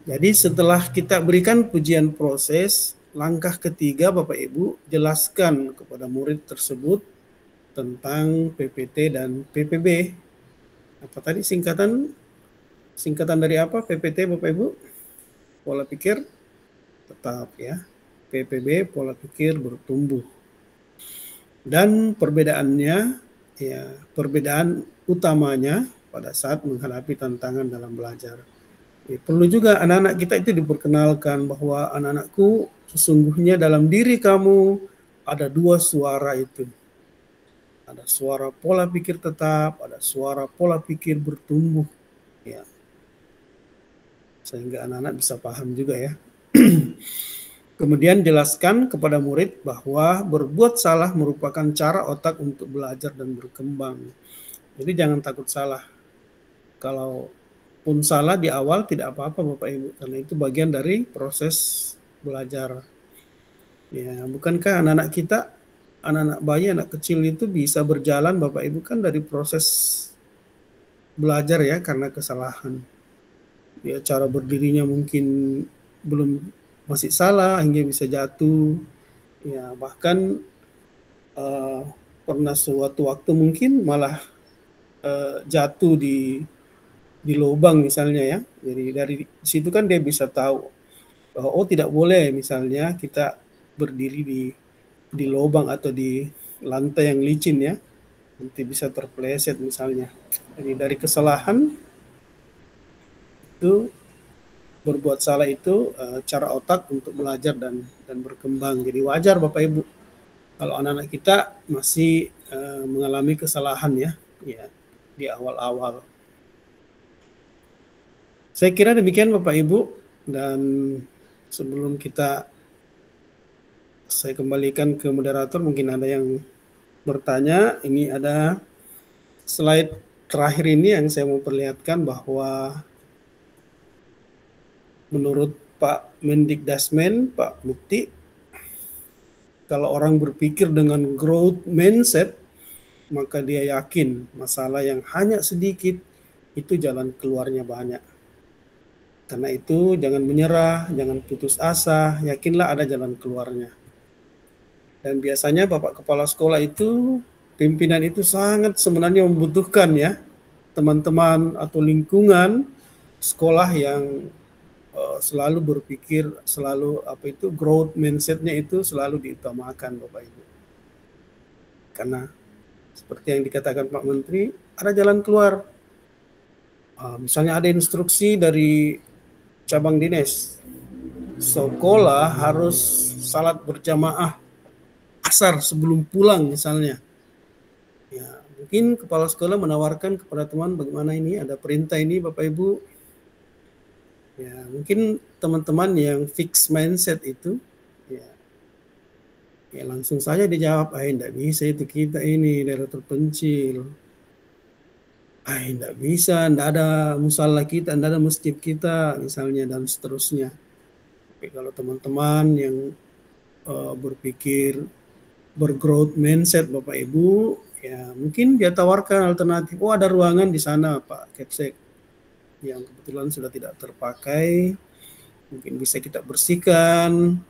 Jadi setelah kita berikan pujian proses, langkah ketiga Bapak Ibu, jelaskan kepada murid tersebut tentang PPT dan PPB. Apa tadi singkatan dari apa PPT Bapak Ibu? Pola pikir tetap ya. PPB pola pikir bertumbuh. Dan perbedaannya ya, perbedaan utamanya pada saat menghadapi tantangan dalam belajar. Ya, perlu juga anak-anak kita itu diperkenalkan bahwa anak-anakku sesungguhnya dalam diri kamu ada dua suara itu. Ada suara pola pikir tetap, ada suara pola pikir bertumbuh. Ya. Sehingga anak-anak bisa paham juga ya. Kemudian jelaskan kepada murid bahwa berbuat salah merupakan cara otak untuk belajar dan berkembang. Jadi jangan takut salah. Kalau pun salah di awal tidak apa-apa Bapak Ibu, karena itu bagian dari proses belajar. Ya, bukankah anak-anak kita, anak-anak bayi, anak kecil itu bisa berjalan Bapak Ibu kan dari proses belajar ya, karena kesalahan. Ya, cara berdirinya mungkin belum masih salah hingga bisa jatuh. Ya, bahkan pernah suatu waktu mungkin malah jatuh di lubang misalnya ya. Jadi dari situ kan dia bisa tahu bahwa oh tidak boleh misalnya kita berdiri di lubang atau di lantai yang licin ya, nanti bisa terpeleset misalnya. Jadi dari kesalahan itu, berbuat salah itu cara otak untuk belajar dan berkembang. Jadi wajar Bapak Ibu kalau anak-anak kita masih mengalami kesalahan ya di awal-awal. Saya kira demikian Bapak Ibu, dan sebelum saya kembalikan ke moderator, mungkin ada yang bertanya. Ini ada slide terakhir ini yang saya mau perlihatkan bahwa menurut Pak Mendikdasmen, Pak Mukti, kalau orang berpikir dengan growth mindset, maka dia yakin masalah yang hanya sedikit itu jalan keluarnya banyak. Karena itu jangan menyerah, jangan putus asa, yakinlah ada jalan keluarnya. Dan biasanya Bapak Kepala Sekolah itu, pimpinan itu sangat sebenarnya membutuhkan ya teman-teman atau lingkungan sekolah yang selalu berpikir, selalu growth mindset-nya itu selalu diutamakan Bapak Ibu. Karena seperti yang dikatakan Pak Menteri, ada jalan keluar. Misalnya ada instruksi dari cabang dinas, sekolah harus salat berjamaah asar sebelum pulang misalnya. Ya, mungkin kepala sekolah menawarkan kepada teman bagaimana ini ada perintah ini Bapak Ibu. Ya, mungkin teman-teman yang fix mindset itu, ya langsung saja dijawab, enggak bisa itu kita ini daerah terpencil. Enggak bisa, enggak ada musala kita, enggak ada masjid kita, misalnya, dan seterusnya. Tapi kalau teman-teman yang berpikir bergrowth mindset Bapak Ibu, ya mungkin dia tawarkan alternatif. Oh, ada ruangan di sana Pak Kepsek yang kebetulan sudah tidak terpakai, mungkin bisa kita bersihkan.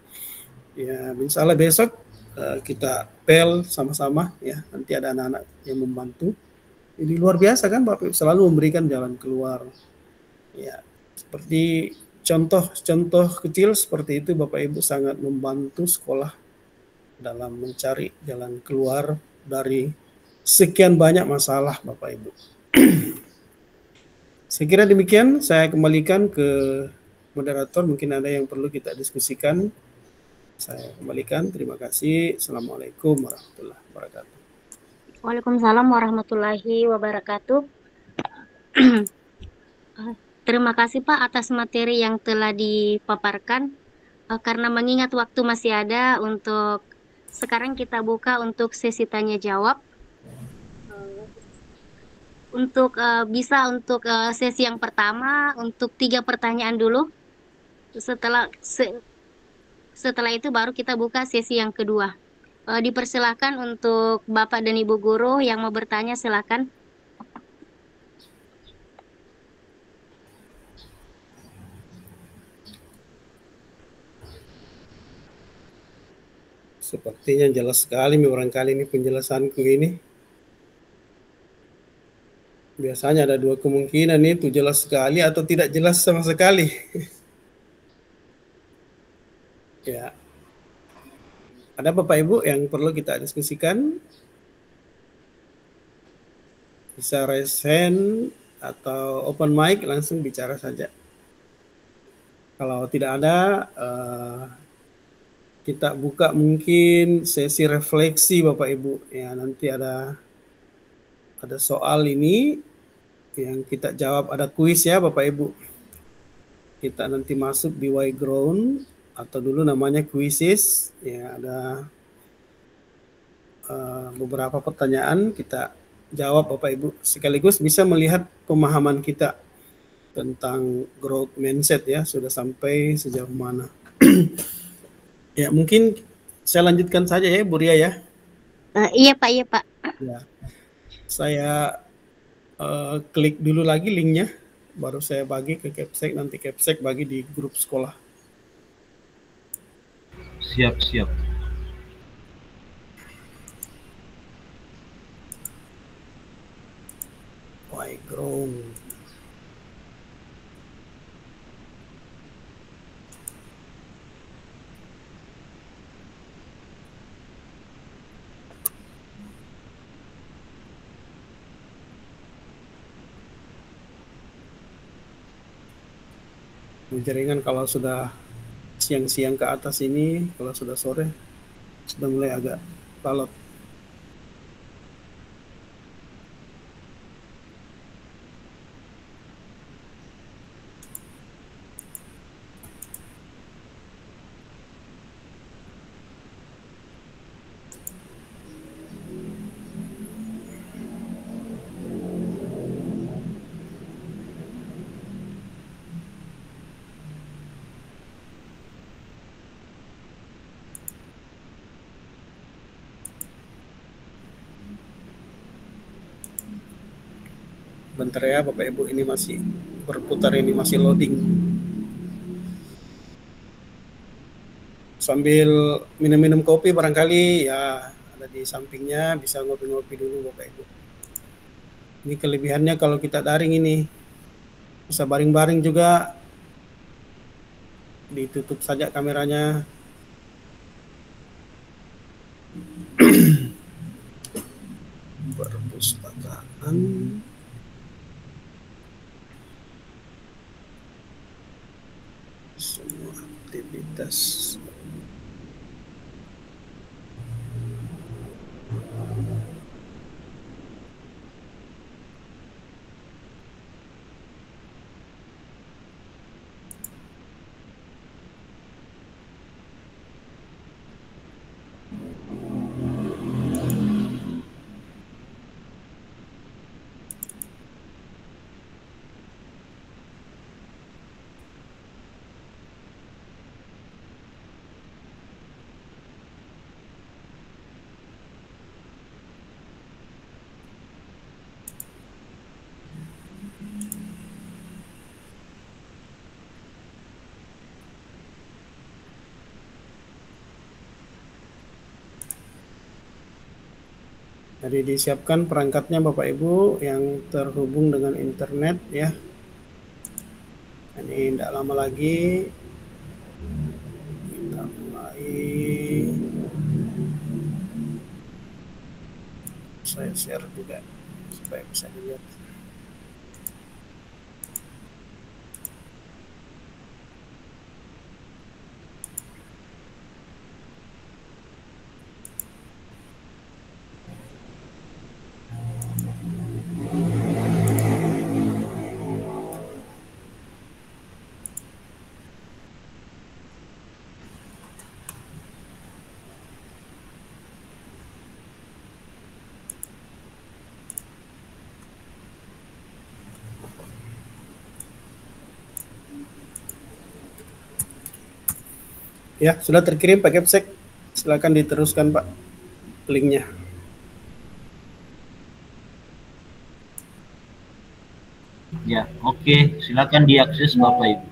Ya, misalnya besok kita pel sama-sama, ya nanti ada anak-anak yang membantu. Jadi luar biasa kan Bapak Ibu, selalu memberikan jalan keluar. Ya, seperti contoh kecil seperti itu Bapak Ibu sangat membantu sekolah dalam mencari jalan keluar dari sekian banyak masalah Bapak Ibu. Saya kira demikian, saya kembalikan ke moderator, mungkin ada yang perlu kita diskusikan. Saya kembalikan, terima kasih. Assalamualaikum warahmatullahi wabarakatuh. Waalaikumsalam warahmatullahi wabarakatuh. Terima kasih Pak atas materi yang telah dipaparkan. Karena mengingat waktu masih ada, untuk sekarang kita buka untuk sesi tanya jawab. Untuk sesi yang pertama, untuk 3 pertanyaan dulu. Setelah itu baru kita buka sesi yang kedua. Dipersilakan untuk Bapak dan Ibu guru yang mau bertanya, silakan. Sepertinya jelas sekali barangkali ini penjelasanku ini. Biasanya ada 2 kemungkinan, itu jelas sekali atau tidak jelas sama sekali. Ya. Ada Bapak Ibu yang perlu kita diskusikan? Bisa raise hand atau open mic, langsung bicara saja. Kalau tidak ada, kita buka mungkin sesi refleksi Bapak Ibu. Ya, nanti ada soal ini yang kita jawab, ada kuis ya Bapak Ibu. Kita nanti masuk di Y Ground atau dulu namanya kuisis. Ya, ada beberapa pertanyaan kita jawab Bapak Ibu. Sekaligus bisa melihat pemahaman kita tentang growth mindset ya, sudah sampai sejauh mana. Ya, mungkin saya lanjutkan saja ya Bu Ria ya. Iya Pak. Ya. Saya klik dulu lagi linknya, baru saya bagi ke Kepsek, nanti Kepsek bagi di grup sekolah. Siap. Playground. Jaringan kalau sudah siang-siang ke atas ini, kalau sudah sore sudah mulai agak alot. Bentar ya Bapak Ibu, ini masih berputar, ini masih loading. Sambil minum-minum kopi barangkali ya, ada di sampingnya, bisa ngopi-ngopi dulu Bapak Ibu. Ini kelebihannya kalau kita daring ini, bisa baring-baring juga, ditutup saja kameranya. Perpustakaan. Semua aktivitas. Jadi disiapkan perangkatnya Bapak Ibu yang terhubung dengan internet ya. Ini tidak lama lagi kita mulai. Saya share juga supaya bisa dilihat. Ya, sudah terkirim Pak Kepsek. Silakan diteruskan Pak linknya. Ya, oke, silakan diakses Bapak Ibu.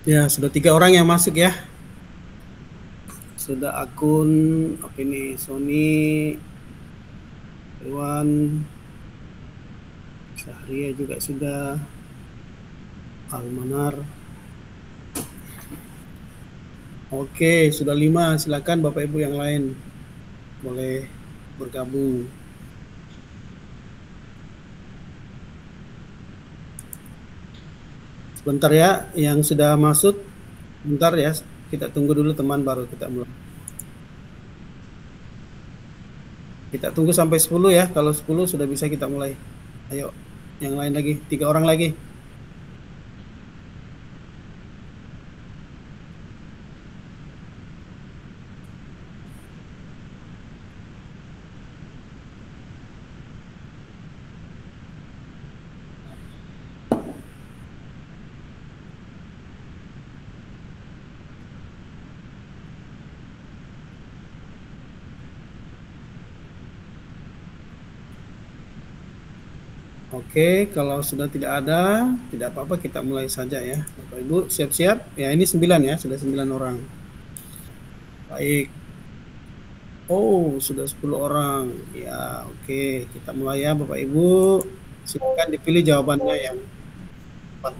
Ya, sudah 3 orang yang masuk ya. Sudah akun apa ini? Sony, Iwan, Syahria juga sudah, Almanar. Oke, sudah 5. Silakan Bapak Ibu yang lain boleh bergabung. Sebentar ya, yang sudah masuk, bentar ya, kita tunggu dulu teman baru kita mulai. Kita tunggu sampai 10 ya, kalau 10 sudah bisa kita mulai. Ayo, yang lain lagi, 3 orang lagi. Oke, kalau sudah tidak ada, tidak apa-apa kita mulai saja ya. Bapak Ibu siap-siap. Ya ini 9 ya, sudah 9 orang. Baik. Oh, sudah 10 orang. Ya, oke. Kita mulai ya Bapak Ibu. Silakan dipilih jawabannya yang tepat.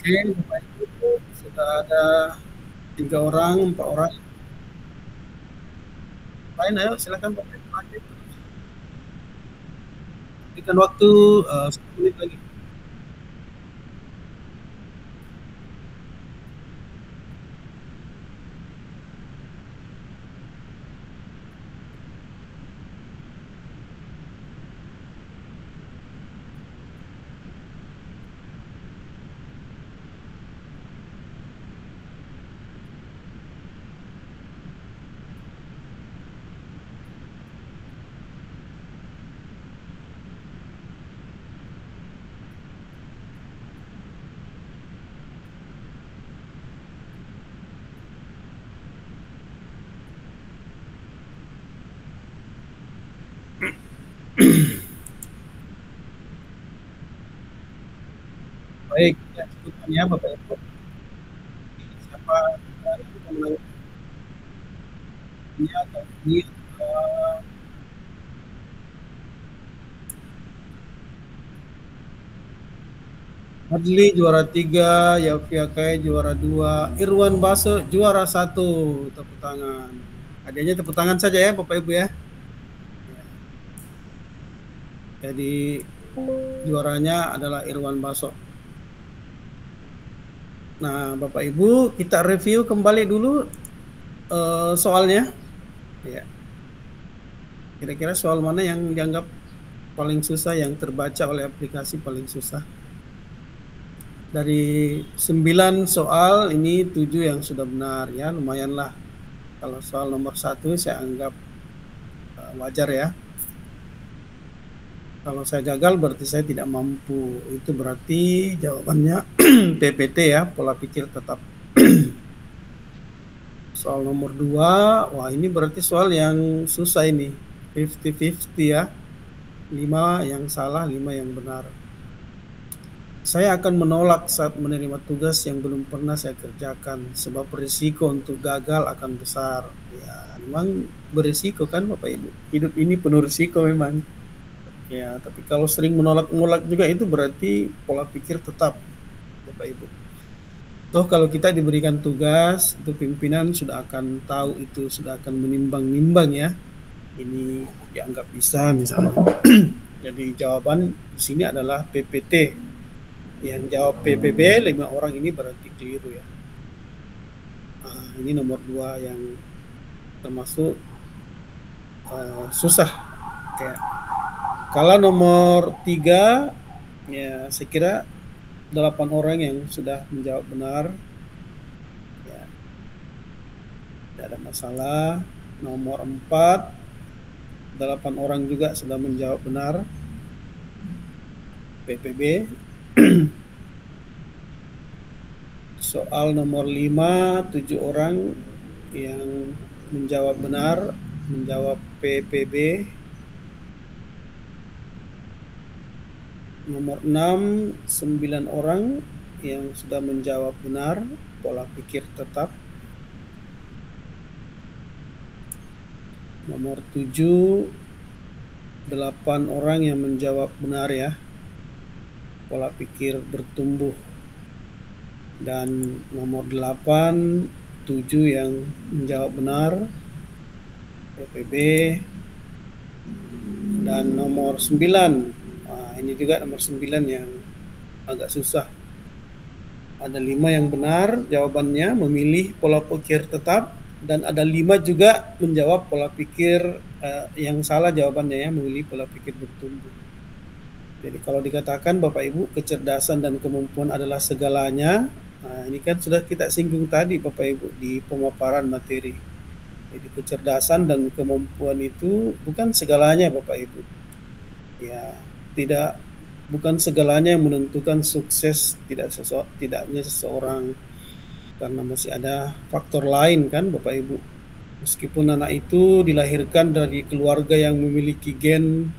Oke, Bapak Ibu, sudah ada 3 orang, 4 orang. Lain, ayo silakan Bapak Ibu lanjut. Berikan waktu 1 menit lagi. Baik, ya, sebutkannya Bapak Ibu. Siapa yang menang? Ini atau ini? Adli juara 3, Yafiakai juara 2, Irwan Baso juara 1. Tepuk tangan. Adanya tepuk tangan saja ya Bapak Ibu ya. Jadi juaranya adalah Irwan Baso. Nah, Bapak Ibu, kita review kembali dulu soalnya. Ya. Kira-kira soal mana yang dianggap paling susah, yang terbaca oleh aplikasi paling susah? Dari 9 soal, ini 7 yang sudah benar ya, lumayanlah. Kalau soal nomor 1 saya anggap wajar ya. Kalau saya gagal berarti saya tidak mampu. Itu berarti jawabannya PPT ya, pola pikir tetap. Soal nomor 2, wah ini berarti soal yang susah ini. 50-50 ya. 5 yang salah, 5 yang benar. Saya akan menolak saat menerima tugas yang belum pernah saya kerjakan, sebab berisiko untuk gagal akan besar. Ya, memang berisiko kan Bapak Ibu. Hidup ini penuh risiko memang. Ya, tapi kalau sering menolak juga itu berarti pola pikir tetap Bapak Ibu. Toh kalau kita diberikan tugas, itu pimpinan sudah akan tahu itu, sudah akan menimbang-nimbang ya. Ini dianggap bisa misalnya. Jadi jawaban di sini adalah PPT. Yang jawab PPB 5 orang ini berarti keliru ya. Nah, ini nomor 2 yang termasuk susah. Kayak kalau nomor 3 ya saya kira 8 orang yang sudah menjawab benar. Ya, tidak ada masalah. Nomor 4 8 orang juga sudah menjawab benar. PPB. Soal nomor 5, 7 orang yang menjawab benar, menjawab PPB. Nomor 6, 9 orang yang sudah menjawab benar, pola pikir tetap. Nomor 7, 8 orang yang menjawab benar ya, pola pikir bertumbuh. Dan nomor 8, 7 yang menjawab benar, PPB. Dan nomor 9, nah, ini juga nomor 9 yang agak susah. Ada 5 yang benar jawabannya, memilih pola pikir tetap. Dan ada 5 juga menjawab pola pikir yang salah jawabannya ya, memilih pola pikir bertumbuh. Jadi kalau dikatakan Bapak Ibu kecerdasan dan kemampuan adalah segalanya, nah ini kan sudah kita singgung tadi Bapak Ibu di pemaparan materi. Jadi kecerdasan dan kemampuan itu bukan segalanya Bapak Ibu. Ya, bukan segalanya yang menentukan sukses tidaknya seseorang, karena masih ada faktor lain kan Bapak Ibu. Meskipun anak itu dilahirkan dari keluarga yang memiliki gen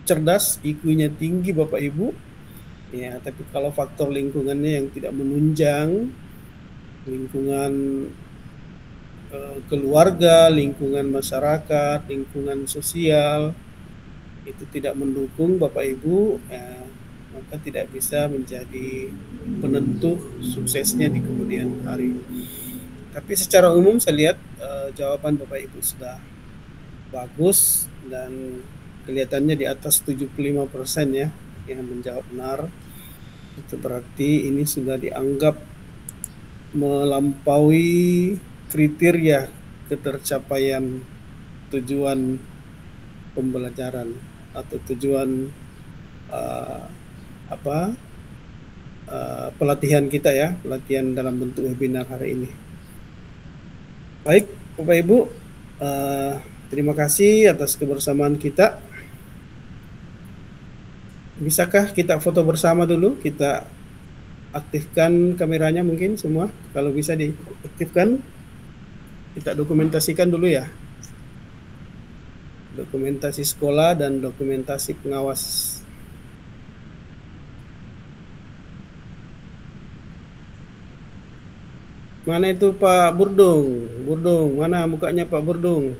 cerdas, IQ-nya tinggi Bapak Ibu, ya, tapi kalau faktor lingkungannya yang tidak menunjang, lingkungan keluarga, lingkungan masyarakat, lingkungan sosial itu tidak mendukung Bapak Ibu, ya, maka tidak bisa menjadi penentu suksesnya di kemudian hari. Tapi secara umum saya lihat jawaban Bapak Ibu sudah bagus dan kelihatannya di atas 75% ya yang menjawab benar. Itu berarti ini sudah dianggap melampaui kriteria ketercapaian tujuan pembelajaran atau tujuan pelatihan kita ya, pelatihan dalam bentuk webinar hari ini. Baik, Bapak Ibu, terima kasih atas kebersamaan kita. Bisakah kita foto bersama dulu? Kita aktifkan kameranya mungkin semua. Kalau bisa diaktifkan, kita dokumentasikan dulu ya. Dokumentasi sekolah dan dokumentasi pengawas. Mana itu Pak Burdung? Burdung, mana mukanya Pak Burdung?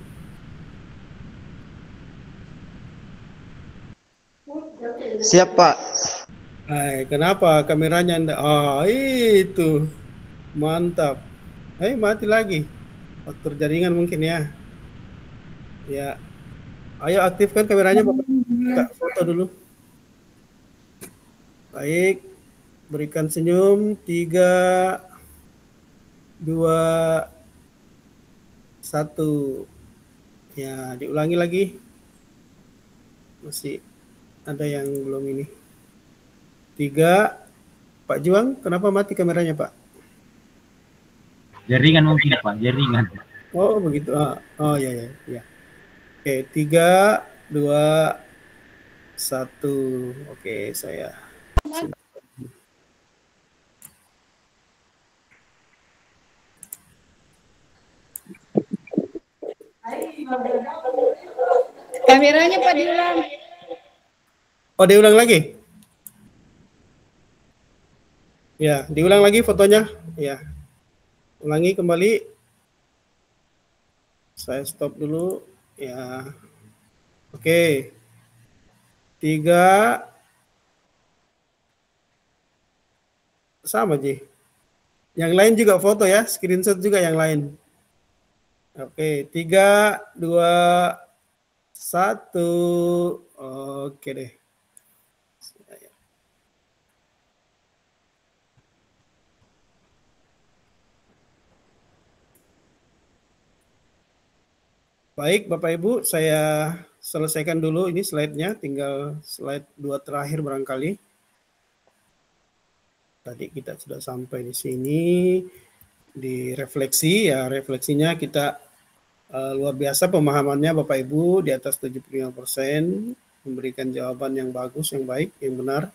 Siap, Pak. Hai, kenapa kameranya anda? Itu mantap. Mati lagi. Faktor jaringan mungkin ya. Ya, ayo aktifkan kameranya Bapak. Kita foto dulu. Baik, berikan senyum. 3, 2, 1. Ya, diulangi lagi. Masih ada yang belum ini. 3. Pak Juang, kenapa mati kameranya Pak? Jaringan mungkin Pak, jaringan. Oh begitu. Oh ya. Oke, 3, 2, 1. Oke, saya. Kameranya Pak diulang. Oh, diulang lagi? Ya, diulang lagi fotonya. Ya. Ulangi kembali. Saya stop dulu. Ya. Oke. 3. Sama, Ji. Yang lain juga foto ya, screenshot juga yang lain. Oke, 3, 2, 1. Oke deh. Baik, Bapak Ibu, saya selesaikan dulu ini slide-nya, tinggal slide 2 terakhir barangkali. Tadi kita sudah sampai di sini, di refleksi, ya refleksinya kita luar biasa pemahamannya Bapak Ibu, di atas 75%, memberikan jawaban yang bagus, yang baik, yang benar.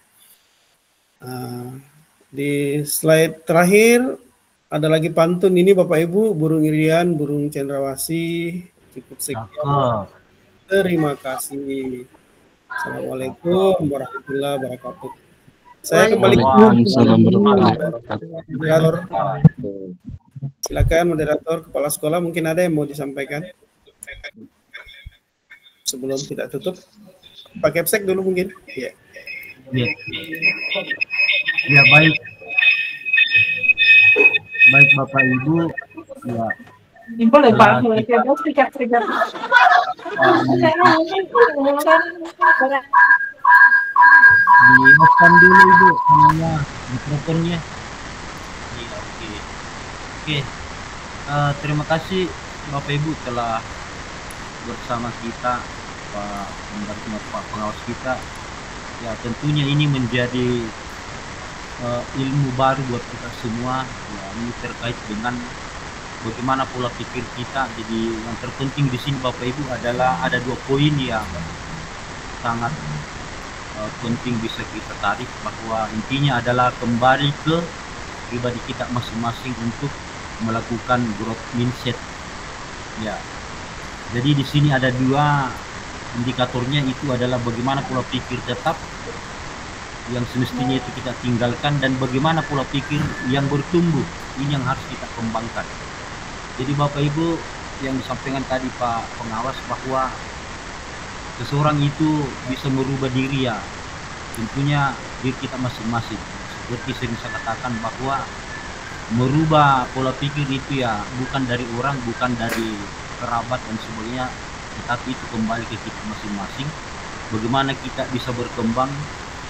Di slide terakhir, ada lagi pantun ini Bapak Ibu, burung irian, burung cendrawasih, cukup sekian. Terima kasih. Assalamualaikum warahmatullahi wabarakatuh. Saya kembali ke moderator. Silakan moderator, kepala sekolah, mungkin ada yang mau disampaikan sebelum tidak tutup. Pak Kepsek dulu mungkin. Ya. Ya baik. Baik Bapak Ibu. Ya. Boleh Pak, Dimasukkan dulu Ibu namanya mikrofonnya. Iya, oke. Terima kasih Bapak Ibu telah bersama kita, Pak pengawas kita. Ya tentunya ini menjadi ilmu baru buat kita semua. Ya, ini terkait dengan bagaimana pola pikir kita. Jadi yang terpenting di sini Bapak Ibu adalah ada 2 poin yang sangat penting bisa kita tarik, bahwa intinya adalah kembali ke pribadi kita masing-masing untuk melakukan growth mindset. Ya. Jadi di sini ada 2 indikatornya, itu adalah bagaimana pola pikir tetap yang semestinya itu kita tinggalkan dan bagaimana pola pikir yang bertumbuh, ini yang harus kita kembangkan. Jadi Bapak Ibu yang disampaikan tadi Pak pengawas bahwa seseorang itu bisa merubah diri ya tentunya diri kita masing-masing. Seperti sering saya katakan bahwa merubah pola pikir itu ya bukan dari orang, bukan dari kerabat dan sebagainya, tetapi itu kembali ke kita masing-masing. Bagaimana kita bisa berkembang,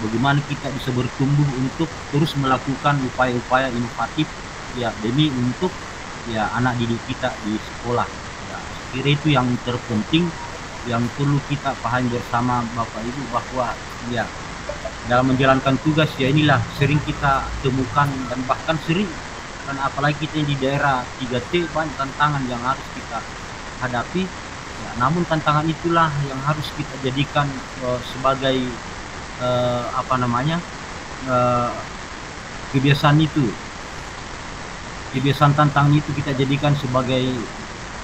bagaimana kita bisa bertumbuh untuk terus melakukan upaya-upaya inovatif ya demi untuk ya anak didik kita di sekolah. Ya, kira itu yang terpenting yang perlu kita pahami bersama Bapak Ibu, bahwa ya dalam menjalankan tugas ya inilah sering kita temukan dan bahkan sering, dan apalagi kita di daerah 3T banyak tantangan yang harus kita hadapi ya, namun tantangan itulah yang harus kita jadikan sebagai kebiasaan tantangan itu kita jadikan sebagai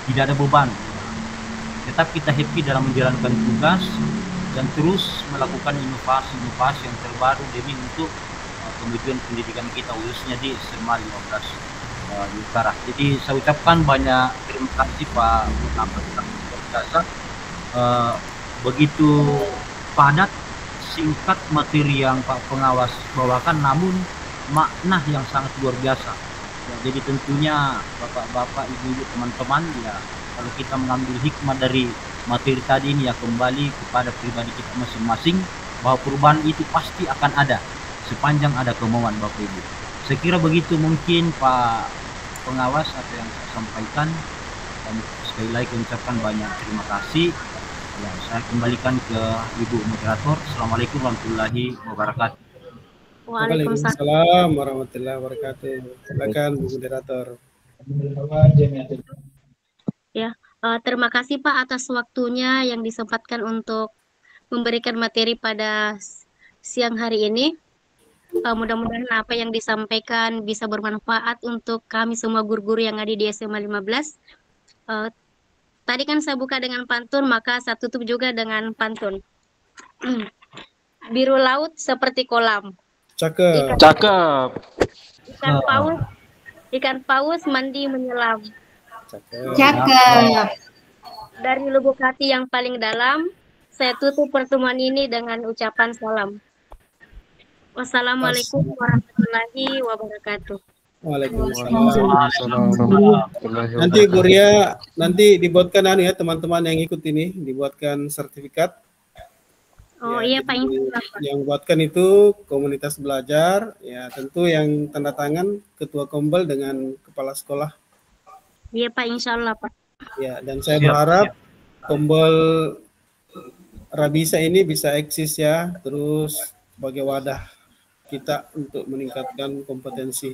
tidak ada beban, tetap kita happy dalam menjalankan tugas dan terus melakukan inovasi yang terbaru demi untuk kemajuan pendidikan kita khususnya di SMA 15 Utara. Jadi saya ucapkan banyak terima kasih Pak Jasa. Begitu padat, singkat materi yang Pak Pengawas bawakan, namun makna yang sangat luar biasa. Ya, jadi tentunya Bapak-bapak, Ibu-ibu, teman-teman ya, kalau kita mengambil hikmah dari materi tadi ini ya kembali kepada pribadi kita masing-masing, bahwa perubahan itu pasti akan ada sepanjang ada kemauan Bapak Ibu. Saya kira begitu mungkin Pak Pengawas apa yang saya sampaikan, dan sekali lagi mengucapkan banyak terima kasih. Ya, saya kembalikan ke Ibu Moderator. Assalamualaikum warahmatullahi wabarakatuh. Waalaikumsalam warahmatullahi wabarakatuh. Silakan Bu Moderator. Ya, terima kasih Pak atas waktunya yang disempatkan untuk memberikan materi pada siang hari ini. Mudah-mudahan apa yang disampaikan bisa bermanfaat untuk kami semua guru-guru yang ada di SMA 15. Tadi kan saya buka dengan pantun, maka saya tutup juga dengan pantun. Biru laut seperti kolam. Cakep. Ikan paus mandi menyelam. Cakep. Dari lubuk hati yang paling dalam, saya tutup pertemuan ini dengan ucapan salam. Wassalamualaikum warahmatullahi wabarakatuh. Waalaikumsalam. Nanti Bu Ria, nanti dibuatkan ya teman-teman yang ikut ini, dibuatkan sertifikat. Oh ya, iya Pak, yang buatkan itu komunitas belajar, ya tentu yang tanda tangan Ketua Kombel dengan Kepala Sekolah. Iya Pak, insya Allah Pak. Ya, dan saya berharap Kombel Rabisa ini bisa eksis ya, terus sebagai wadah kita untuk meningkatkan kompetensi.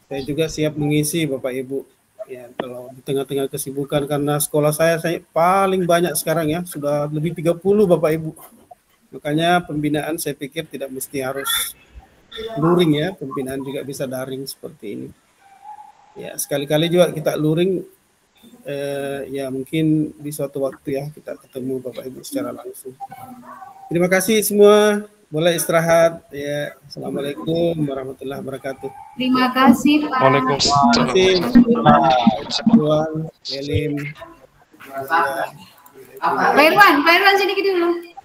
Saya juga siap mengisi Bapak Ibu. Ya, kalau di tengah-tengah kesibukan, karena sekolah saya paling banyak sekarang ya, sudah lebih 30 Bapak Ibu. Makanya pembinaan saya pikir tidak mesti harus luring ya, pembinaan juga bisa daring seperti ini. Ya, sekali-kali juga kita luring, ya mungkin di suatu waktu ya kita ketemu Bapak Ibu secara langsung. Terima kasih semua. Boleh istirahat ya. Assalamualaikum warahmatullahi wabarakatuh. Terima kasih Pak. Waalaikumsalam. Terima kasih Tuan Elim. Pak Irwan sedikit dulu.